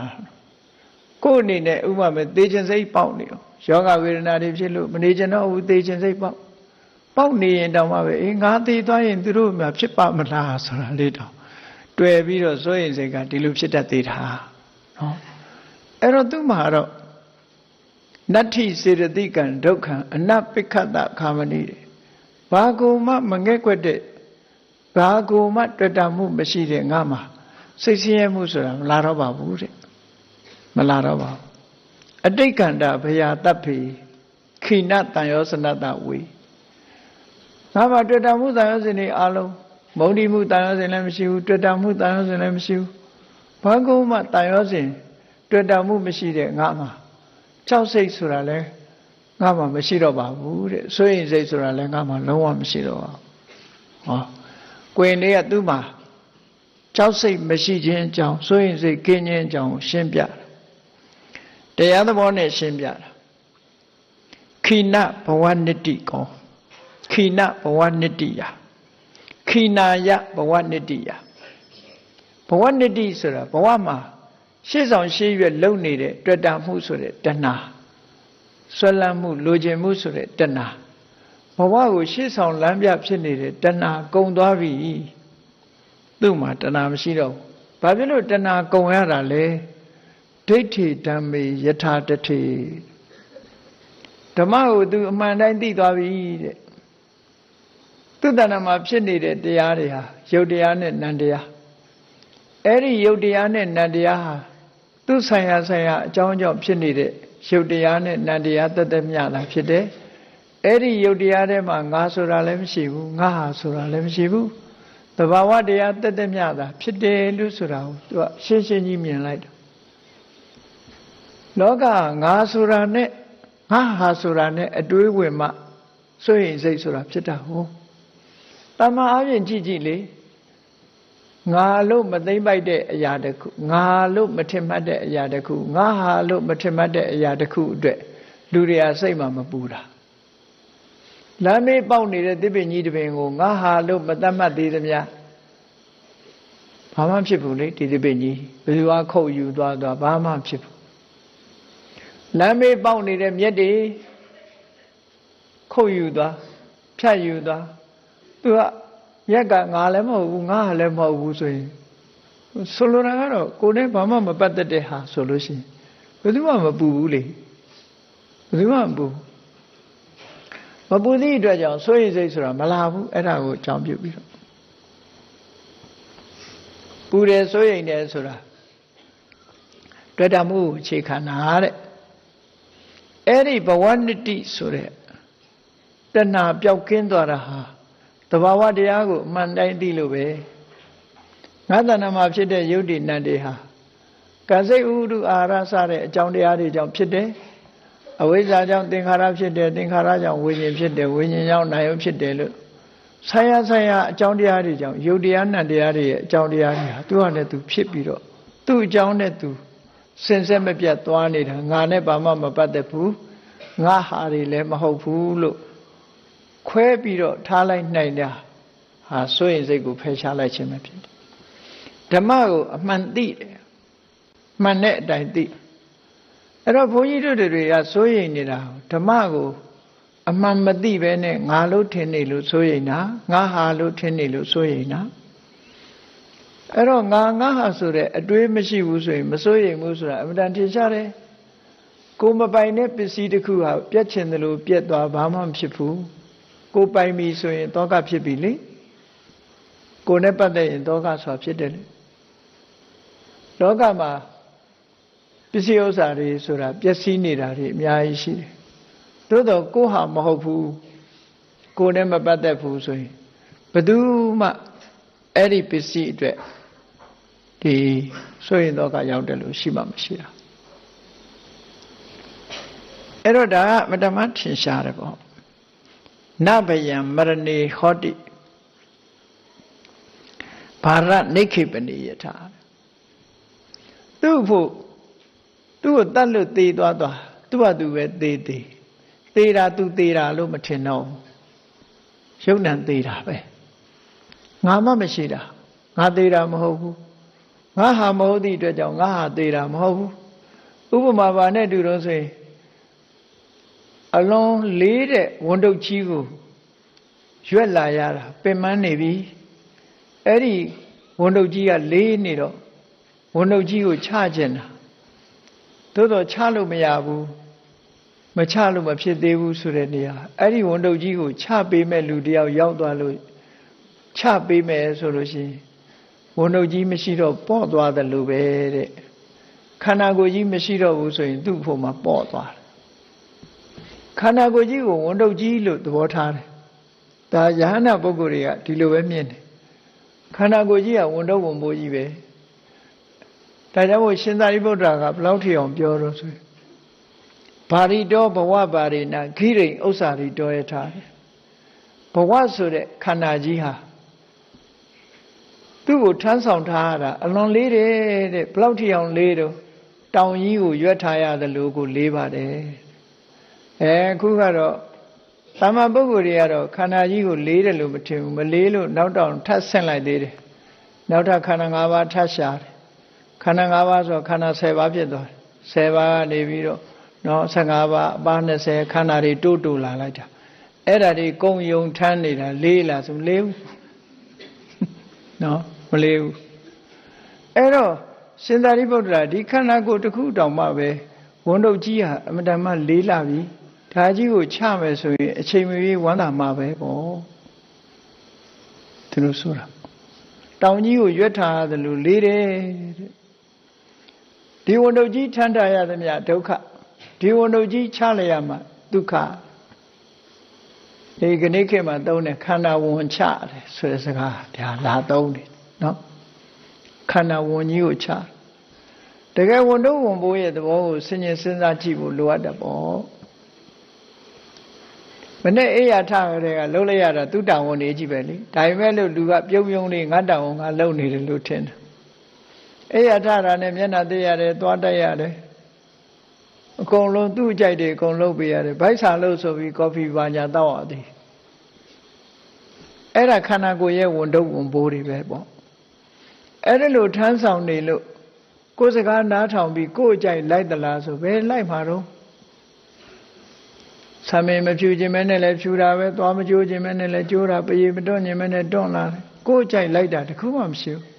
ကိုယ်အနေနဲ့ဥပမာသေခြင်းစိတ်ပေါက်နေရောယောဂဝေဒနာတွေဖြစ်လို့မနေချင်တော့ဘူးသေခြင်းစိတ်ပေါက်နေရင်တောင်မှပဲငါသေသွားရင်သူတို့မှဖြစ်ပါမလားဆိုတာလေးတော့တွေ့ပြီးတော့စိုးရင်စိတ်ကဒီလိုဖြစ်တတ်သေးတာနော်အဲ့တော့သူ့မှာတော့နတ္ထိစေတသိကံဒုက္ခံအနပိခတ္တခာမဏိတဲ့ဘာကိုမှမငဲ့ကွက်တဲ့ဘာကိုမှတွေ့တာမှုမရှိတဲ့ငါမှာစိတ်ဆင်းရဲမှုဆိုတာမလာတော့ပါဘူးတဲ့မလာတော့ပါဘူးအတိတ်ကန္တာဘယတပ်ဖေခိနတန်ယောစနတဝေငါမှာတွေ့တာမှုတန်ယောစင်တွေအလုံးမုံဒီမှုတန်ရောစင်လည်းမရှိဘူးတွေ့တာမှုတန်ရောစင်လည်းမရှိဘူးဘာကုမှတန်ရောစင်တွေ့တာမှုမရှိတဲ့ငါမှာကြောက်စိတ်ဆိုတာလည်းငါမှာမရှိတော့ပါဘူးတဲ့စိုးရင်စိတ်ဆိုတာလည်းငါမှာလုံးဝမရှိတော့ပါဘူးဟောကိုယ်လေးကသူ့မှာကြောက်စိတ်မရှိခြင်းအကြောင်းစိုးရင်စိတ်ကင်းခြင်းအကြောင်းရှင်းပြတရားသဘောနဲ့ရှင်းပြတာခိနဘဝနိတ္တိကောခိနဘဝနိတ္တိယခိနာယဘဝနိတ္တိယဘဝနိတ္တိဆိုတာဘဝမှာရှေ့ဆောင်ရှေ့ရွက်လုံနေတဲ့တွေ့တာမှုဆိုတဲ့တဏှာဆွဲလန်းမှုလိုချင်မှုဆိုတဲ့တဏှာဘဝကိုရှေ့ဆောင်လမ်းပြဖြစ်နေတဲ့တဏှာကုန်သွားပြီသူ့မှာတဏှာမရှိတော့ဘူးဘာဖြစ်လို့တဏှာကုန်ရတာလဲဒိဋ္ဌိဓမ္မေယထာတထေဓမ္မကိုသူအမှန်တိုင်းသိသွားပြီတဲ့သူတဏ္ဍာမှာဖြစ်နေတဲ့တရားတွေဟာယုတ်တရားနဲ့နံတရားအဲ့ဒီယုတ်တရားနဲ့နံတရားဟာသူဆိုင်ရာအကြောင်းကြောင့်ဖြစ်နေတဲ့ယုတ်တရားနဲ့နံတရားတသက်မြတာဖြစ်တယ်အဲ့ဒီယုတ်တရားထဲမှာငါဆိုတာလည်းမရှိဘူးငါဟာဆိုတာလည်းမရှိဘူးသဘာဝတရားတသက်မြတာဖြစ်တယ်လို့ဆိုတာကိုသူကရှင်းကြီးမြင်လိုက်တာလောကငါဆိုတာနဲ့ငါဟာဆိုတာနဲ့အတွေးဝင်မှ စိုးရိမ်စိတ်ဆိုတာဖြစ်တာဟုတ်တမန်အပြင်ကြည့်ကြည့်လေငါလို့မသိမ့်ပိုက်တဲ့အရာတစ်ခုငါလို့မထင်မှတ်တဲ့အရာတစ်ခုငါဟာလို့မထင်မှတ်တဲ့အရာတစ်ခုအတွက်လူတွေကစိတ်မှမပူတာလမ်းမေးပေါက်နေတဲ့သစ်ပင်ကြီးတစ်ပင်ကိုငါဟာလို့မတတ်မှတ်သေးသမျှဘာမှဖြစ်ဘူးလေဒီသစ်ပင်ကြီးဘယ်သူကခုတ်ယူသွားဘာမှဖြစ်ဘူးလမ်းမေးပေါက်နေတဲ့မြက်တွေခုတ်ယူသွားဖြတ်ယူသွားသူကမြက်ကငါလည်းမဟုတ်ဘူးငါဟာလည်းမဟုတ်ဘူးဆိုရင်ဆိုလိုတာကတော့ကိုယ်နဲ့ဘာမှမပတ်သက်တဲ့ဟာဆိုလို့ရှိရင်ဘယ်သူမှမပူဘူးလေဘယ်သူမှမပူမပူသည့်အတွက်ကြောင့်စိုးရိမ်စိတ်ဆိုတာမလာဘူးအဲ့ဒါကိုအကြောင်းပြုပြီးတော့ပူတယ်စိုးရိမ်တယ်ဆိုတာတွေ့တာမှုအခြေခံတာတဲ့အဲ့ဒီဘဝနတ္တိဆိုတဲ့တဏှာပျောက်ကင်းသွားတာဟာတဘာဝတရားကိုအမှန်တိုင်းသိလို့ပဲငါးတဏ္ဍာမှာဖြစ်တဲ့ယုတ်တိနတ်တွေဟာကံစိတ်ဥဒုအာရစတဲ့အကြောင်းတရားတွေကြောင့်ဖြစ်တယ်အဝိဇ္ဇာကြောင့်သင်္ခါရဖြစ်တယ်သင်္ခါရကြောင့်ဝိညာဉ်ဖြစ်တယ်ဝိညာဉ်ကြောင့်နာယုဖြစ်တယ်လို့ဆိုင်ရာအကြောင်းတရားတွေကြောင့်ယုတ်တရားနတ်တရားတွေရဲ့အကြောင်းတရားတွေဟာသူ့ဟာနဲ့သူဖြစ်ပြီးတော့သူ့အကြောင်းနဲ့သူစင်ဆက်မပြတ်သွားနေတာငါနဲ့ဘာမှမပတ်သက်ဘူးငါဟာတွေလည်းမဟုတ်ဘူးလို့ခွဲပြီးတော့ထားလိုက်နိုင်တာဟာစိုးရင်စိတ်ကိုဖယ်ရှားလိုက်ခြင်းပဲဖြစ်တယ်ဓမ္မကိုအမှန်သိတယ်မှန်တဲ့အတိုင်းသိအဲ့တော့ဘုန်းကြီးတို့တွေကစိုးရိမ်နေတာဓမ္မကိုအမှန်မသိပဲနဲ့ငါလို့ထင်နေလို့စိုးရိမ်တာငါဟာလို့ထင်နေလို့စိုးရိမ်တာအဲ့တော့ငါဟာဆိုတဲ့အတွေးမရှိဘူးဆိုရင်မစိုးရိမ်ဘူးဆိုတာအမှန်တန်ထင်ရှားတယ်ကိုမပိုင်တဲ့ပစ္စည်းတစ်ခုဟာပြတ်ချင်တယ်လို့ပြတ်သွားဘာမှမဖြစ်ဘူးကိုပိုင်ပြီဆိုရင်တောကဖြစ်ပြီလေကိုနဲ့ပတ်သက်ရင်တောကဆိုတာဖြစ်တယ်လေလောကမှာပစ္စည်းဥစ္စာတွေဆိုတာပျက်စီးနေတာတွေအများကြီးရှိတယ်သို့တော့ကိုဟာမဟုတ်ဘူးကိုနဲ့မပတ်သက်ဘူးဆိုရင်ဘယ်သူမှအဲ့ဒီပစ္စည်းအတွက်ဒီဆိုရင်တော့ကရောက်တယ်လို့ရှိမှမရှိတာအဲ့တော့ဒါကမတ္တမထင်ရှားတယ်ပေါ့နဗယံမရဏေဟောတိဘာရနိခိပနိယထာသူ့ဖို့သူ့ကိုတတ်လို့သေသွားသူ့ဟာသူပဲသေတာသူသေတာလို့မထင်တော့ရုပ်နံသေတာပဲငါမှမရှိတာငါသေတာမဟုတ်ဘူးငါဟာမဟုတ်သည့်အတွက်ကြောင့်ငါဟာသေတာမဟုတ်ဘူးဥပမာပါနဲ့တူတော့ဆိုရင်အလွန်လေးတဲ့ဝန်တုပ်ကြီးကိုရွက်လာရတာပင်ပန်းနေပြီအဲ့ဒီဝန်တုပ်ကြီးကလေးနေတော့ဝန်တုပ်ကြီးကိုချခြင်းတာသို့တော့ချလို့မရဘူးမချလို့မဖြစ်သေးဘူးဆိုတဲ့နေရာအဲ့ဒီဝန်တုပ်ကြီးကိုချပေးမဲ့လူတယောက်ရောက်သွားလို့ချပေးမယ်ဆိုလို့ရှိရင်ဝန်တုပ်ကြီးမရှိတော့ပေါ့သွားတယ်လို့ပဲတဲ့ခန္ဓာကိုယ်ကြီးမရှိတော့ဘူးဆိုရင်သူ့ဖို့မှာပေါ့သွားတယ်ခန္ဓာကိုယ်ကြီးကိုဝန်တုပ်ကြီးလို့သဘောထားတယ်ဒါယဟနာပုဂ္ဂိုလ်တွေကဒီလိုပဲမြင်တယ်ခန္ဓာကိုယ်ကြီးကဝန်တုပ်ဝန်ပိုးကြီးပဲဒါကြောင့်မို့ရှင်သာရိပုတ္တရာကဘယ်လောက်ထိအောင်ပြောတော့ဆိုဘာရိတောဘဝပါရိနာခိရိဥစ္စာရိတောရထားတယ်ဘဝဆိုတဲ့ခန္ဓာကြီးဟာသူ့ကိုထမ်းဆောင်ထားရတာအလွန်လေးတယ်တဲ့ဘယ်လောက်ထိအောင်လေးတော့တောင်ကြီးကိုရွက်ထားရတယ်လို့ကိုလေးပါတယ်အခုကတော့သမ္မာပုဂ္ဂိုလ်တွေကတော့ခန္ဓာကြီးကိုလေးတယ်လို့မထင်ဘူးမလေးလို့နောက်တောင်ထပ်ဆင့်လိုက်သေးတယ်နောက်ထပ်ခန္ဓာ၅ပါးထပ်ရှာတယ်ခန္ဓာ၅ပါးဆိုခန္ဓာ10ပါးဖြစ်သွားတယ်10ပါးကနေပြီးတော့နော်15ပါးအပါး20ခန္ဓာတွေတိုးလာလိုက်တာအဲ့ဒါတွေကုံယုံထမ်းနေတာလေးလားဆိုလေးဘူးနော်မလေးဘူးအဲ့တော့ရှင်သာရိပုတ္တရာဒီခန္ဓာကိုယ်တစ်ခုတောင်မှပဲဝန်တုပ်ကြီးဟာအမတန်မှလေးလာပြီဒါကြီးကိုချမယ်ဆိုရင်အချိန်မရွေးဝမ်းသာမှာပဲပေါ့သူတို့ဆိုတာတောင်ကြီးကိုရွက်ထားရတယ်လို့လေးတယ်တဲ့ဒီဝန်တုပ်ကြီးထမ်းထားရသမျှဒုက္ခဒီဝန်တုပ်ကြီးချလိုက်ရမှာဒုက္ခဒီကနေ့ခေတ်မှာသုံးတယ်ခန္ဓာဝန်ချတယ်ဆိုတဲ့စကားဒါလာသုံးတယ်နော်ခန္ဓာဝန်ကြီးကိုချတကယ်ဝန်တုပ်ဝန်ပိုးရဲ့သဘောကိုစဉ်းကျင်စဉ်းစားကြည့်ဖို့လိုအပ်တယ်ပေါ့ မနဲ့အေးရထကြတဲ့ကလှုပ်လိုက်ရတာသူတောင်ဝန်နေကြည့်ပဲလေဒါပေမဲ့လို့လူကပြုံးပြုံးလေးငါတောင်ဝန်ငါလှုပ်နေတယ်လို့ထင်တယ်အေးရထတာနဲ့မျက်နှာသေးရတယ်သွားတိုက်ရတယ်အကုန်လုံးသူ့ကြိုက်တယ်အကုန်လုပ်ပေးရတယ်ဗိုက်စာလို့ဆိုပြီးကော်ဖီပါညာတောက်ရသည်အဲ့ဒါခန္ဓာကိုယ်ရဲ့ဝန်ထုတ်ဝန်ပိုးတွေပဲပေါ့အဲ့ဒါလို့ထမ်းဆောင်နေလို့ကိုယ်စကားနားထောင်ပြီးကိုယ်ကြိုက်လိုက်သလားဆိုဘယ်လိုက်မှာတော့ဆံမင်းမဖြူခြင်းမဲနဲ့လည်းဖြူတာပဲသွားမကြိုးခြင်းမဲနဲ့လည်းကြိုးတာပရေမတွန့်ခြင်းမဲနဲ့တွန့်လာတယ်ကိုယ်ကြိုက်လိုက်တာတခုမှမရှိဘူး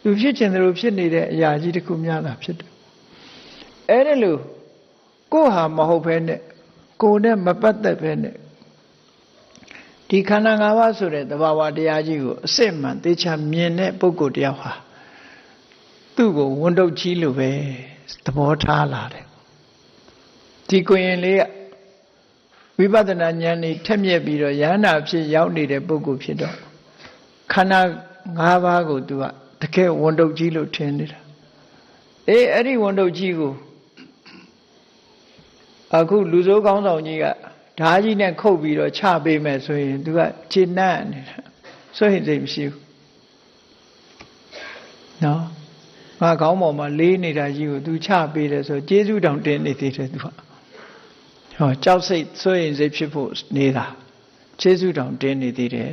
သူဖြစ်ခြင်းတို့ဖြစ်နေတဲ့အရာကြီးတခုများတာဖြစ်တယ်အဲ့ဒါလို့ကိုယ်ဟာမဟုတ်ဘဲနဲ့ကိုယ်နဲ့မပတ်သက်ဘဲနဲ့ဒီခန္ဓာ၅ပါးဆိုတဲ့သဘာဝတရားကြီးကိုအစစ်မှန်သေချာမြင်တဲ့ပုဂ္ဂိုလ်တယောက်ဟာသူ့ကိုဝန်ထုတ်ကြီးလို့ပဲသဘောထားလာတယ်ဒီကိုရင်လေးကဝိပဿနာဉာဏ်นี่ထက်မြက်ပြီးတော့ယန္တာဖြစ်ရောက်နေတဲ့ပုဂ္ဂိုလ်ဖြစ်တော့ခန္ဓာ၅ပါးကိုသူကတကယ်ဝန်ထုတ်ကြီးလို့ထင်နေတာအဲ့ဒီဝန်ထုတ်ကြီးကိုအခုလူစိုးကောင်းဆောင်ကြီးကဓာကြီးနဲ့ခုတ်ပြီးတော့ချပေးမယ်ဆိုရင်သူကခြေနှံ့နေတာဆိုရင်စိတ်မရှိဘူးနော်ငါခေါင်းပေါ်မှာလေးနေတာကြီးကိုသူချပေးတယ်ဆိုကျေးဇူးတောင်တင်နေသေးတယ်သူကဟောကြောက်စိတ်ဆိုရင်စိတ်ဖြစ်ဖို့နေတာကျေးဇူးတောင်တင်နေသေးတယ်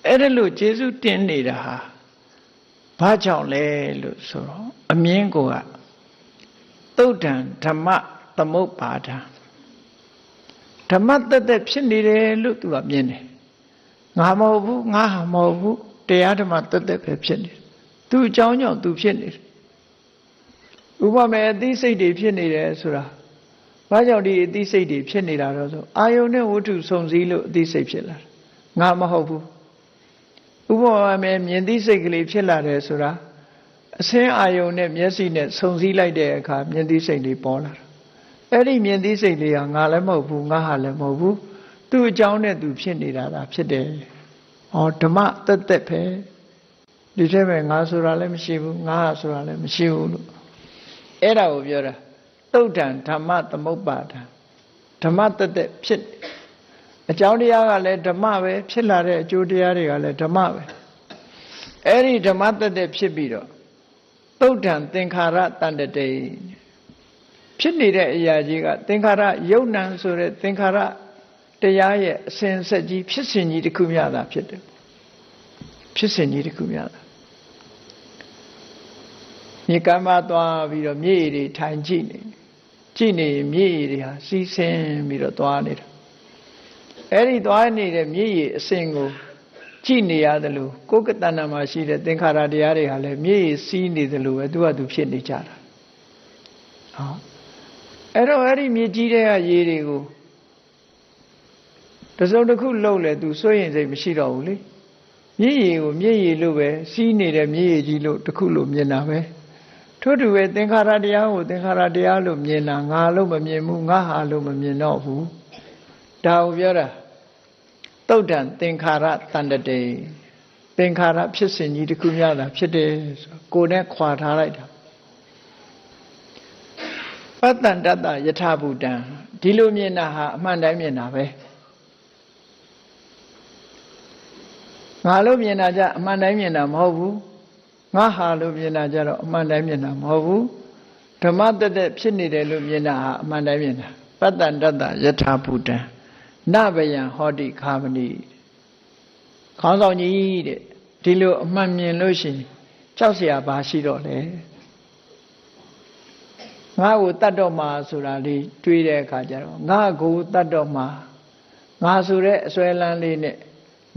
အဲ့ဒါလို့ကျေးဇူးတင်နေတာဟာဘာကြောင့်လဲလို့ဆိုတော့အမြင်ကိုကသုတ်တံဓမ္မသမုပ္ပါဒံဓမ္မတက်တက်ဖြစ်နေတယ်လို့သူကမြင်တယ်ငါမဟုတ်ဘူးငါဟာမဟုတ်ဘူးတရားဓမ္မတက်တက်ပဲဖြစ်နေတယ်သူအကြောင်းကြောင့်သူဖြစ်နေတယ်ဥပမာအသိစိတ်တွေဖြစ်နေတယ်ဆိုတာဘာကြောင့်ဒီအသိစိတ်တွေဖြစ်နေတာတော့ဆိုအာယုန်နဲ့ဝတ္ထုစုံစည်းလို့အသိစိတ်ဖြစ်လာတယ်ငါမဟုတ်ဘူးဥပမာမြင်သိစိတ်ကလေးဖြစ်လာတယ်ဆိုတာအစင်းအာယုန်နဲ့မျက်စိနဲ့စုံစည်းလိုက်တဲ့အခါမြင်သိစိတ်လေးပေါ်လာတယ်အဲ့ဒီမြင်သိစိတ်လေးဟာငါလည်းမဟုတ်ဘူးငါဟာလည်းမဟုတ်ဘူးသူ့အကြောင်းနဲ့သူဖြစ်နေတာဒါဖြစ်တယ်ဟောဓမ္မတက်တက်ပဲဒီထဲမှာငါဆိုတာလည်းမရှိဘူးငါဟာဆိုတာလည်းမရှိဘူးလို့အဲ့ဒါကိုပြောတာသုတ်တံဓမ္မသမုပ္ပါဒံဓမ္မတက်တက်ဖြစ်အကြောင်းတရားကလည်းဓမ္မပဲဖြစ်လာတဲ့အကျိုးတရားတွေကလည်းဓမ္မပဲအဲ့ဒီဓမ္မတက်တက်ဖြစ်ပြီးတော့သုတ်တံသင်္ခါရတန်တတေဖြစ်နေတဲ့အရာကြီးကသင်္ခါရယုတ်နံဆိုတဲ့သင်္ခါရတရားရဲ့အစဉ်ဆက်ကြီးဖြစ်စဉ်ကြီးတစ်ခုများတာဖြစ်တယ်ဖြစ်စဉ်ကြီးတစ်ခုများတာမြေကမ်းမသွားပြီးတော့မြေတွေထိုင်ကြည့်နေမြေတွေဟာစီးဆင်းပြီးတော့သွားနေတာအဲ့ဒီသွားနေတဲ့မြေရည်အစဉ်ကိုကြည့်နေရတယ်လို့ကိုယ်ကတဏ္ဍာမှာရှိတဲ့သင်္ခါရတရားတွေဟာလည်းမြေရည်စီးနေတယ်လို့ပဲသူကသူဖြစ်နေကြတာဟောအဲ့တော့အဲ့ဒီမြေကြီးတဲ့ရေတွေကိုတစုံတစ်ခုလှုပ်လေသူစိုးရင်စိတ်မရှိတော့ဘူးလေမြေရည်ကိုမြေရည်လို့ပဲစီးနေတဲ့မြေရည်ကြီးလို့တစ်ခုလို့မြင်တာပဲထို့တူပဲသင်္ခါရတရားကိုသင်္ခါရတရားလို့မြင်တာငါလို့မမြင်ဘူးငါဟာလို့မမြင်တော့ဘူးဒါကိုပြောတာသုတ်တံသင်္ခါရတန်တတေသင်္ခါရဖြစ်စဉ်ကြီးတစ်ခုများတာဖြစ်တယ်ဆိုကိုယ်နဲ့ခွာထားလိုက်တာပတ္တန္တတယထာဘူတံဒီလိုမြင်တာဟာအမှန်တိုင်းမြင်တာပဲငါလို့မြင်တာကြအမှန်တိုင်းမြင်တာမဟုတ်ဘူးငါဟာလို့မြင်တာကြတော့အမှန်တိုင်းမြင်တာမဟုတ်ဘူးဓမ္မတသက်ဖြစ်နေတယ်လို့မြင်တာဟာအမှန်တိုင်းမြင်တာပတ္တန္တတယထာဘူတံနဗယံဟောတိခာမဏိခေါင်းဆောင်ကြီးတဲ့ဒီလိုအမှန်မြင်လို့ရှိရင်ကြောက်เสียဘာရှိတော့လဲငါ့ကိုတတ်တော့မှာဆိုတာလေးတွေးတဲ့အခါကျတော့ငါ့ကိုတတ်တော့မှာငါဆိုတဲ့အစွဲလန်းလေးနဲ့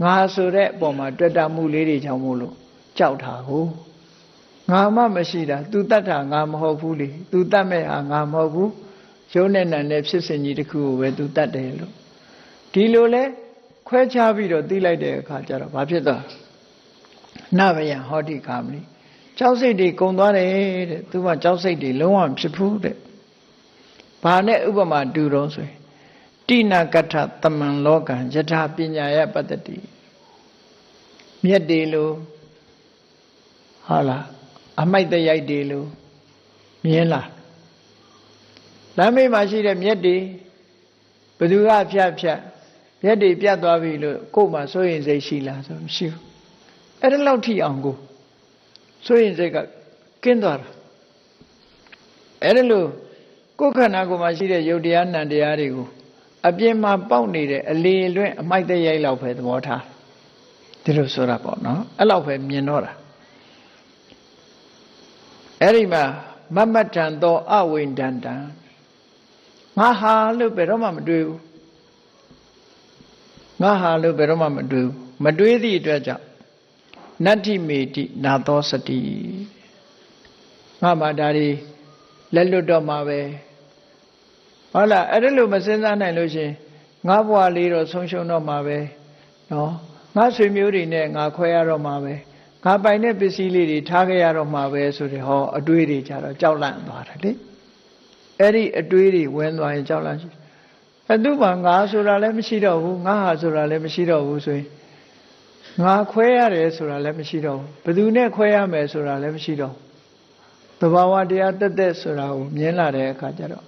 ငါဆိုတဲ့အပေါ်မှာတွေ့တာမှုလေးတွေကြောင့်မို့လို့ကြောက်တာကိုငါမှမရှိတာ तू တတ်တာငါမဟုတ်ဘူးလေ तू တတ်မဲ့ဟာငါမဟုတ်ဘူးရုပ်နဲ့နာနဲ့ဖြစ်စဉ်ကြီးတစ်ခုကိုပဲ तू တတ်တယ်လို့ဒီလိုလဲခွဲခြားပြီးတော့သိလိုက်တဲ့အခါကျတော့ဘာဖြစ်သွားနဗယံဟောတိကာမဏိကြောက်စိတ်တွေကုံသွားတယ်တဲ့သူကကြောက်စိတ်တွေလုံးဝမဖြစ်ဘူးတဲ့ဘာနဲ့ဥပမာတူတော့ဆိုရင်တိနာကထတမန်လောကံယထာပညာယပတ္တိမြတ်တွေလို့ဟုတ်လားအမိုက်တရိုက်တွေလို့မြင်လားလမ်းမေးမှာရှိတဲ့မြတ်တွေ ဘသူကဖြတ်ရက်တွေပြတ်သွားပြီလို့ကိုယ်မှစိုးရင်စိတ်ရှိလားဆိုမရှိဘူးအဲ့ဒါလောက်ထိအောင်ကိုစိုးရင်စိတ်ကကင်းသွားတာအဲ့ဒါလို့ကိုယ်ခန္ဓာကိုယ်မှာရှိတဲ့ယုတ်တရားနံတရားတွေကိုအပြင်မှာပေါက်နေတဲ့အလေလွင့်အမိုက်တရိုက်လောက်ပဲသဘောထားဒီလိုဆိုတာပေါ့နော်အဲ့လောက်ပဲမြင်တော့တာအဲ့ဒီမှာမမတ္တံသောအဝိန္ဒန္တံငါဟာလို့ဘယ်တော့မှမတွေးဘူးငါဟာလို့ဘယ်တော့မှမတွေးဘူးမတွေးသည့်အတွက်ကြောင့်နတ္တိမေတိနာသောစတိငါမှဒါတွေလက်လွတ်တော့မှာပဲဟုတ်လားအဲ့ဒါလို့မစဉ်းစားနိုင်လို့ရှင်ငါဘဝလေးတော့ဆုံးရှုံးတော့မှာပဲနော်ငါဆွေမျိုးတွေနဲ့ငါခွဲရတော့မှာပဲငါပိုင်တဲ့ပစ္စည်းလေးတွေထားခဲ့ရတော့မှာပဲဆိုတဲ့ဟောအတွေးတွေကြတော့ကြောက်လန့်သွားတယ်လေအဲ့ဒီအတွေးတွေဝင်သွားရင်ကြောက်လန့်ရှိအဲ့သူ့မှာငါဆိုတာလည်းမရှိတော့ဘူးငါဟာဆိုတာလည်းမရှိတော့ဘူးဆိုရင်ငါခွဲရတယ်ဆိုတာလည်းမရှိတော့ဘူးဘယ်သူနဲ့ခွဲရမယ်ဆိုတာလည်းမရှိတော့သဘာဝတရားတက်တက်ဆိုတာကိုမြင်လာတဲ့အခါကျတော့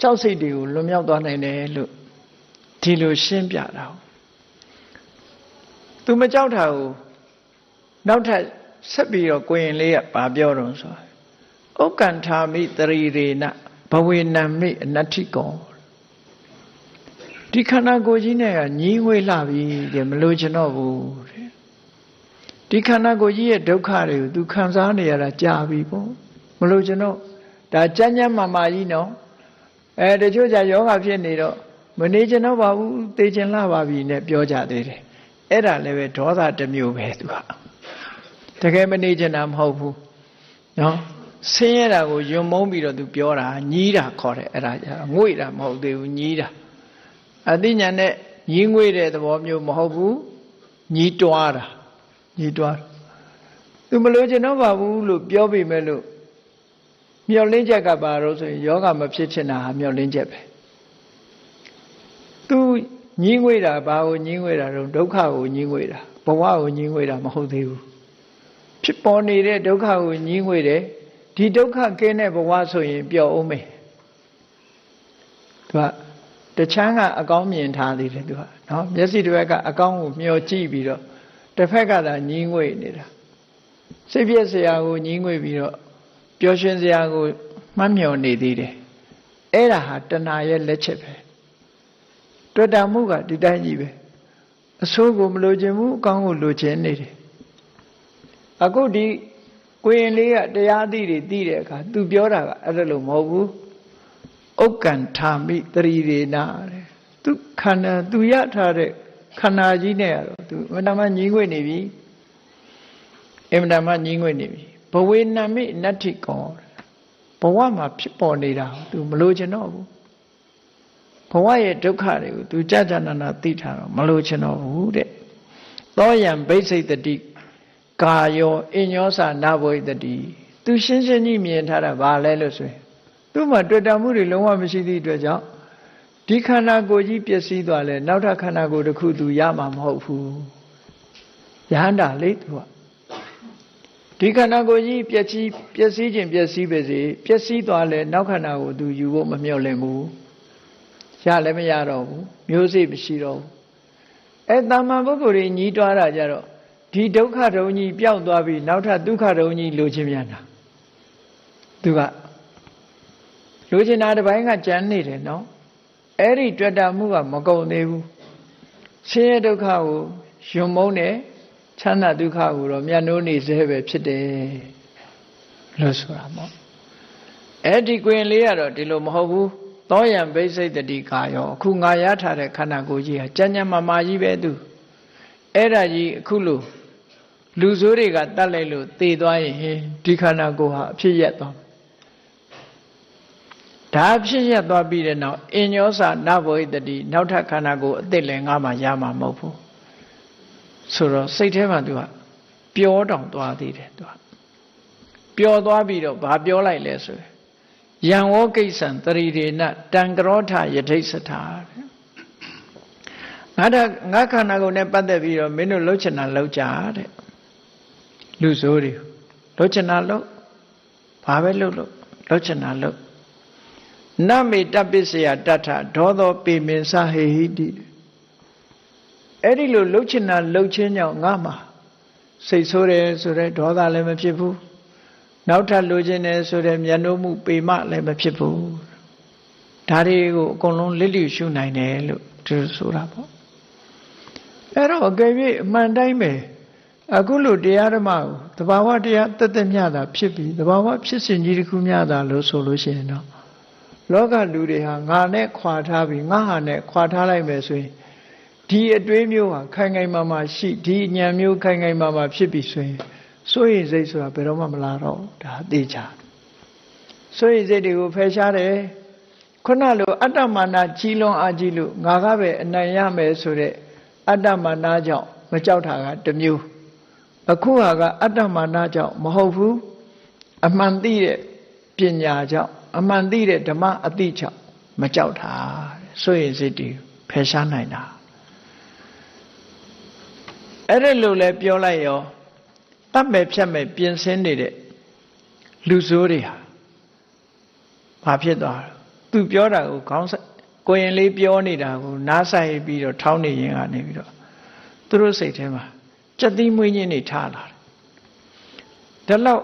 ကြောက်စိတ်တွေကိုလွန်မြောက်သွားနိုင်တယ်လို့ဒီလိုရှင်းပြတာသူမကြောက်တာကိုနောက်ထပ်ဆက်ပြီးတော့ကိုရင်လေးကဗာပြောတော့ဆိုဥက္ကန္ထာမိတရီရေနဘဝေနံမိအနတ္ထိကောဒီခန္ဓာကိုယ်ကြီးနဲ့ကညီးငွေ့လာပြီတဲ့မလို့ချင်တော့ဘူးတဲ့ဒီခန္ဓာကိုယ်ကြီးရဲ့ဒုက္ခတွေကို तू ခံစားနေရတာကြာပြီပေါ့မလို့ချင်တော့ဒါကြမ်းကြမ်းမာမာကြီးနော်တချို့ကြယောဂဖြစ်နေတော့မနေချင်တော့ပါဘူးသေချင်လာပါပြီနဲ့ပြောကြသေးတယ်အဲ့ဒါလည်းပဲဒေါသတစ်မျိုးပဲ तू ဟာတကယ်မနေချင်တာမဟုတ်ဘူးနော်ဆင်းရဲတာကိုယွံမုန်းပြီးတော့ तू ပြောတာညီးတာခေါ်တယ်အဲ့ဒါကြငွေ့တာမဟုတ်သေးဘူးညီးတာအသိဉာဏ်နဲ့ညီးငွေ့တဲ့သဘောမျိုးမဟုတ်ဘူးညီးတွားတာညီးတွားသူမလို့ချင်တော့ပါဘူးလို့ပြောပေမဲ့လို့မျောလင်းချက်ကပါတော့ဆိုရင်ယောဂမဖြစ်ချင်တာဟာမျောလင်းချက်ပဲသူညီးငွေ့တာဘာကိုညီးငွေ့တာတော့ဒုက္ခကိုညီးငွေ့တာဘဝကိုညီးငွေ့တာမဟုတ်သေးဘူးဖြစ်ပေါ်နေတဲ့ဒုက္ခကိုညီးငွေ့တယ်ဒီဒုက္ခကင်းတဲ့ဘဝဆိုရင်ပျော်အောင်မယ်သူကတချမ်းကအကောင်းမြင်ထားသေးတယ်သူကနော်မျက်စိတစ်ဘက်ကအကောင်းကိုမျောကြည့်ပြီးတော့တစ်ဖက်ကသာညီးငွေ့နေတာစိတ်ပြည့်စရာကိုညီးငွေ့ပြီးတော့ပျော်ရွှင်စရာကိုမှတ်မြော်နေသေးတယ်အဲ့ဒါဟာတဏှာရဲ့လက်ချက်ပဲတွေ့တာမှုကဒီတိုင်းကြီးပဲအဆိုးကိုမလိုချင်ဘူးအကောင်းကိုလိုချင်နေတယ်အခုဒီကိုရင်လေးကတရားသိတွေသိတဲ့အခါသူပြောတာကအဲ့ဒါလို့မဟုတ်ဘူးဥက္ကန္ထာမိတရီရေနာတဲ့သူခန္ဓာသူရထားတဲ့ခန္ဓာကြီးနဲ့ကတော့သူအမှန်တမ်းညီးငွေ့နေပြီအမှန်တမ်းညီးငွေ့နေပြီဘဝေနံမိနတ္ထိကောဘဝမှာဖြစ်ပေါ်နေတာသူမလိုချင်တော့ဘူးဘဝရဲ့ဒုက္ခတွေကိုသူကြာကြာနာနာသိထားတော့မလိုချင်တော့ဘူးတဲ့သောယံဘိသိတတိကာယောအညောစာနာဘဝိတတိသူရှင်းရှင်းကြီးမြင်ထားတာဘာလဲလို့ဆိုရင်သူ့မှာတွေ့တာမှုတွေလုံးဝမရှိသည့်အတွက်ကြောင့်ဒီခန္ဓာကိုယ်ကြီးပျက်စီးသွားလဲနောက်ထပ်ခန္ဓာကိုယ်တစ်ခုသူရမှာမဟုတ်ဘူးယဟန္တာလေသူကဒီခန္ဓာကိုယ်ကြီးပျက်စီးခြင်းပျက်စီးပါစေပျက်စီးသွားလဲနောက်ခန္ဓာကိုသူယူဖို့မမျှော်လင့်ဘူးရလည်းမရတော့ဘူးမျိုးစိမရှိတော့ဘူးတာမန်ပုဂ္ဂိုလ်တွေညီးတွားတာကြတော့ဒီဒုက္ခဒုံကြီးပျောက်သွားပြီးနောက်ထပ်ဒုက္ခဒုံကြီးလိုချင်ပြန်တာသူကလိုချင်တာတစ်ပိုင်းကကြမ်းနေတယ်နော်အဲ့ဒီတွေ့တာမှုကမကုန်သေးဘူးဆင်းရဲဒုက္ခကိုယွံမုန်းတယ်ချမ်းသာဒုက္ခကိုတော့မျက်နှိုးနေစေပဲဖြစ်တယ်လို့ဆိုတာပေါ့အဲ့ဒီကွင်လေးကတော့ဒီလိုမဟုတ်ဘူးသောယံဘိသိတတိကာယောအခုငါရထားတဲ့ခန္ဓာကိုယ်ကြီးဟာကြမ်းကြမ်းမာမာကြီးပဲသူအဲ့ဒါကြီးအခုလို့လူဆိုးတွေကတတ်လိုက်လို့သေသွားရင်ဒီခန္ဓာကိုယ်ဟာအဖြစ်ရက်သွားဒါအဖြစ်ရက်သွားပြီးတဲ့နောက်အညောစာနဘောဟိတတိနောက်ထပ်ခန္ဓာကိုယ်အစ်စ်လည်းငါမှရမှာမဟုတ်ဘူးဆိုတော့စိတ်ထဲမှာသူကပျောတောင်သွားသေးတယ်သူကပျော်သွားပြီးတော့ဘာပြောလိုက်လဲဆိုရင်ယံဝောကိစ္စံတရိရေနတံကရောထယထိတ်စထာငါခန္ဓာကိုယ်နဲ့ပတ်သက်ပြီးတော့မင်းတို့လှုပ်ချင်တာလှုပ်ကြတဲ့လူဆိုးတွေလှုပ်ချင်တာလှုပ်ဘာပဲလှုပ်ချင်တာလှုပ် နမေတပစ္စယတထဒေါသောပေမင်္စဟေဟိတိအဲ့ဒီလိုလှုပ်ချင်တာလှုပ်ခြင်းကြောင့်ငါမှာစိတ်ဆိုးတယ်ဆိုတဲ့ဒေါသလည်းမဖြစ်ဘူးနောက်ထပ်လိုချင်တယ်ဆိုတဲ့မျက်နှာမှုပေမလည်းမဖြစ်ဘူးဒါတွေကိုအကုန်လုံးလစ်လျူရှုနိုင်တယ်လို့သူဆိုတာပေါ့အဲ့တော့အကယ်၍အမှန်တိုင်းပဲအခုလိုတရားဓမ္မကိုသဘာဝတရားတသက်မြတာဖြစ်ပြီးသဘာဝဖြစ်စဉ်ကြီးတစ်ခုမြတာလို့ဆိုလို့ရှိရင်တော့လောကလူတွေဟာငါနဲ့ခွာထားပြီးငါဟာနဲ့ခွာထားလိုက်မယ်ဆိုရင်ဒီအတွေးမျိုးဟာခိုင်ခိုင်မာမာရှိဒီဉာဏ်မျိုးခိုင်ခိုင်မာမာဖြစ်ပြီးဆိုရင်စိုးရိမ်စိတ်ဆိုတာဘယ်တော့မှမလာတော့ဒါအသေးချာစိုးရိမ်စိတ်တွေကိုဖယ်ရှားတယ်ခုနလိုအတ္တမာနကြီးလွန်အားကြီးလို့ငါကပဲအနိုင်ရမယ်ဆိုတဲ့အတ္တမာနကြောင့်မကြောက်တာကတစ်မျိုးအခုဟာကအတ္တမာနကြောင့်မဟုတ်ဘူးအမှန်သိတဲ့ပညာကြောင့်အမှန်သိတဲ့ဓမ္မအသိကြောင့်မကြောက်တာစိုးရိမ်စိတ်တွေဖယ်ရှားနိုင်တာအဲ့ဒါလို့လည်းပြောလိုက်ရောတတ်မဲ့ဖြတ်မဲ့ပြင်ဆင်နေတဲ့လူဆိုးတွေဟာဘာဖြစ်သွားလဲသူပြောတာကိုခေါင်းကိုရင်လေးပြောနေတာကိုနားဆိုင်ပြီးတော့ထောင်းနေရင်ကနေပြီးတော့သူတို့စိတ်ထဲမှာကြက်သီးမွေးညင်းနေထားလာတယ်ဒါတော့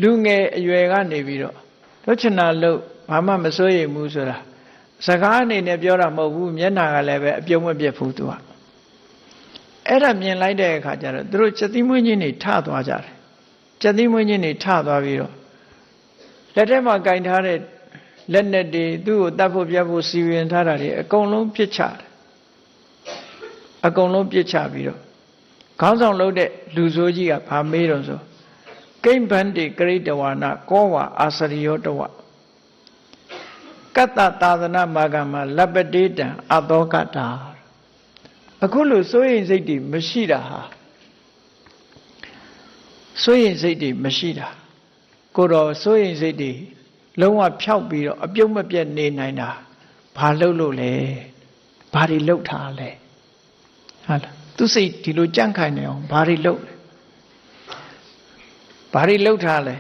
လူငယ်အရွယ်ကနေပြီးတော့တို့ချင်တာလို့ဘာမှမစိုးရိမ်ဘူးဆိုတာစကားအနေနဲ့ပြောတာမဟုတ်ဘူးမျက်နှာကလည်းပဲအပြုံးမပြတ်ဘူးသူကအဲ့ဒါမြင်လိုက်တဲ့အခါကျတော့သူတို့ကြက်သီးမွေးညင်းနေထသွားကြတယ်ကြက်သီးမွေးညင်းနေထသွားပြီးတော့လက်ထဲမှာကင်ထားတဲ့လက်နဲ့တွေသူ့ကိုတတ်ဖို့ပြတ်ဖို့စီရင်ထားတာတွေအကုန်လုံးပြစ်ချတယ်အကုန်လုံးပြစ်ချပြီးတော့ခေါင်းဆောင်လုပ်တဲ့လူဆိုးကြီးကဗာမေးတော့ဆိုကိမ္ဗန္တိကရိတဝါနာကောဝါအာစရိယောတဝကတ္တသာသနာမာဂမလပတိတံအသောကတာအခုလိုစိုးရိမ်စိတ်တွေမရှိတာဟာစိုးရိမ်စိတ်တွေမရှိတာကိုတော့စိုးရိမ်စိတ်တွေလုံးဝဖျောက်ပြီးတော့အပြုံးမပြတ်နေနိုင်တာဘာလုပ်လို့လဲဘာတွေလုပ်ထားလဲဟာလားသူစိတ်ဒီလိုကြန့်ခိုင်နေအောင်ဘာတွေလုပ်လဲဘာတွေလုပ်ထားလဲ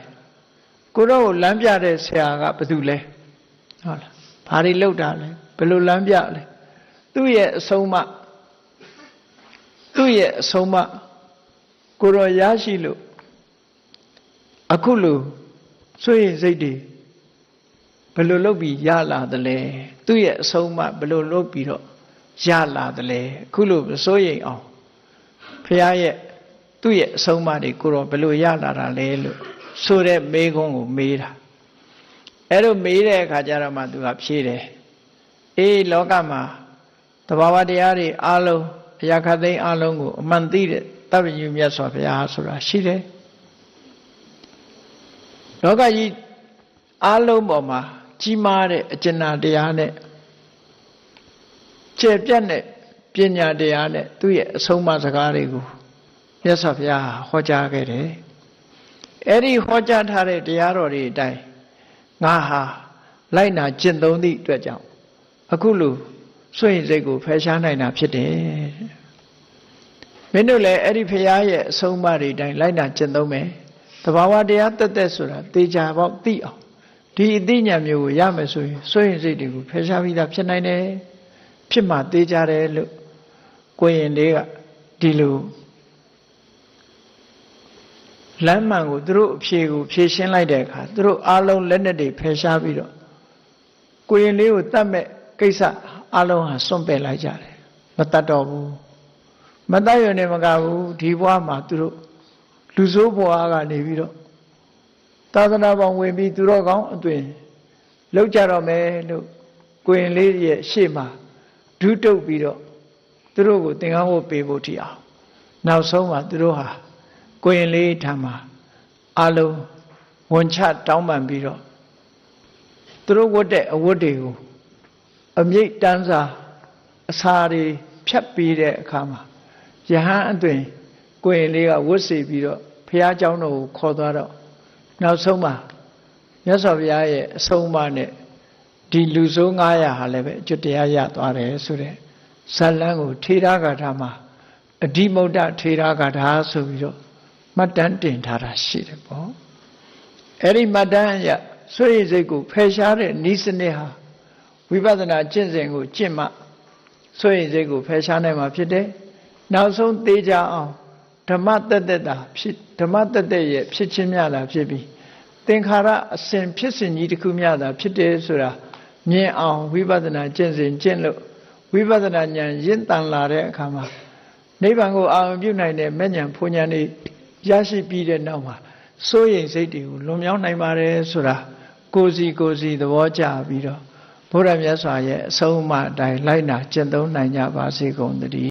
ကိုတော့လမ်းပြတဲ့ဆရာကဘာလုပ်လဲဟုတ်လားဘာတွေလုပ်တာလဲဘယ်လိုလမ်းပြလဲသူ့ရဲ့အဆုံးအမကိုတော့ရရှိလို့အခုလိုစိုးရိမ်စိတ်တွေဘယ်လိုလုပ်ပြီးရလာသလဲသူ့ရဲ့အဆုံးအမဘယ်လိုလုပ်ပြီးတော့ရလာသလဲအခုလိုစိုးရိမ်အောင်ဘုရားရဲ့သူ့ရဲ့အဆုံးအမတွေကိုတော့ဘယ်လိုရလာတာလဲလို့ဆိုတဲ့မေးခွန်းကိုမေးတာအဲ့လိုမေးတဲ့အခါကျတော့မှသူကဖြေတယ်အေးလောကမှာသဘာဝတရားတွေအလုံးအရာခသိမ်းအလုံးကိုအမှန်သိတဲ့တပ္ပညုမြတ်စွာဘုရားဆိုတာရှိတယ်လောကကြီးအလုံးပေါ်မှာကြီးမားတဲ့အကျဉ်းတရားနဲ့ကျေပြတ်တဲ့ပညာတရားနဲ့သူ့ရဲ့အဆုံးအမစကားတွေကိုမြတ်စွာဘုရားဟောကြားခဲ့တယ်အဲ့ဒီဟောကြားထားတဲ့တရားတော်တွေအတိုင်းငါဟာလိုက်နာကျင့်သုံးသည့်အတွက်ကြောင့်အခုလိုစွန့်ရင်စိတ်ကိုဖယ်ရှားနိုင်တာဖြစ်တယ်မင်းတို့လည်းအဲ့ဒီဘုရားရဲ့အဆုံးအမတွေအတိုင်းလိုက်နာကျင့်သုံးမယ်သဘာဝတရားတက်တက်ဆိုတာသေချာပေါက်သိအောင်ဒီအသိဉာဏ်မျိုးကိုရမယ်ဆိုရင်စွန့်ရင်စိတ်တွေကိုဖယ်ရှားပြီးသားဖြစ်နိုင်တယ်ဖြစ်မှသေချာတယ်လို့ကိုရင်လေးကဒီလိုလမ်းမှန်ကိုသူတို့အဖြေကိုဖြေရှင်းလိုက်တဲ့အခါသူတို့အားလုံးလက်နဲ့တွေဖယ်ရှားပြီးတော့ကိုရင်လေးကိုတတ်မဲ့ကိစ္စအားလုံးဟာစွန့်ပယ်လိုက်ကြတယ်မတတ်တော့ဘူးမတတ်ရနေမကဘူးဒီဘဝမှာသူတို့လူဆိုးဘဝကနေပြီးတော့သာသနာ့ဘောင်ဝင်ပြီးသူတော်ကောင်းအသွင်လောက်ကြတော့မယ်လို့ကိုရင်လေးရဲ့ရှေ့မှာဒုတုပ်ပြီးတော့သူတို့ကိုသင်္ကန်းဝတ်ပေးဖို့ထီအောင်နောက်ဆုံးမှာသူတို့ဟာကိုရင်လေးထံမှာအလုံးဝန်ချတောင်းပန်ပြီးတော့သူတို့ဝတ်တဲ့အဝတ်တွေကိုအမြိတ်တန်းစာအစာတွေဖြတ်ပြီးတဲ့အခါမှာယဟန်အသွင်ကိုရင်လေးကဝတ်စီပြီးတော့ဘုရားကျောင်းတော်ကိုခေါ်သွားတော့နောက်ဆုံးမှာမြတ်စွာဘုရားရဲ့အဆုံးအမနဲ့ဒီလူဆိုး900ဟာလည်းပဲအကျွတ်တရားရသွားတယ်ဆိုတဲ့ဇာလန်းကိုထေရဂါထာမှာအဓိမုဒ္ဒထေရဂါထာဆိုပြီးတော့မှတ်တမ်းတင်ထားတာရှိတယ်ပေါ့အဲ့ဒီမှတ်တမ်းရ ဆိုရင်စိတ်ကိုဖယ်ရှားတဲ့ဤစနစ်ဟာဝိပဿနာကျင့်စဉ်ကိုကျင့်မှဆိုရင်စိတ်ကိုဖယ်ရှားနိုင်မှာဖြစ်တယ်နောက်ဆုံးသိကြအောင်ဓမ္မတသက်တာဖြစ်ဓမ္မတသက်ရဲ့ဖြစ်ချင်းများတာဖြစ်ပြီးသင်္ခါရအစဉ်ဖြစ်စဉ်ကြီးတစ်ခုများတာဖြစ်တယ်ဆိုတာမြင်အောင်ဝိပဿနာကျင့်စဉ်ကျင့်လို့ဝိပဿနာဉာဏ်ရင့်တန်လာတဲ့အခါမှာနိဗ္ဗာန်ကိုအာရုံပြုနိုင်တဲ့မဲ့ဉာဏ်ဖွဉာဏ်တွေရရှိပြီးတဲ့နောက်မှာစိုးရိမ်စိတ်တွေကိုလွန်မြောက်နိုင်ပါတယ်ဆိုတာကိုယ်စီသဘောကျပြီးတော့ဘုရားမြတ်စွာရဲ့အဆုံးအမအတိုင်းလိုက်နာကျင့်သုံးနိုင်ကြပါစေကုန်သတည်း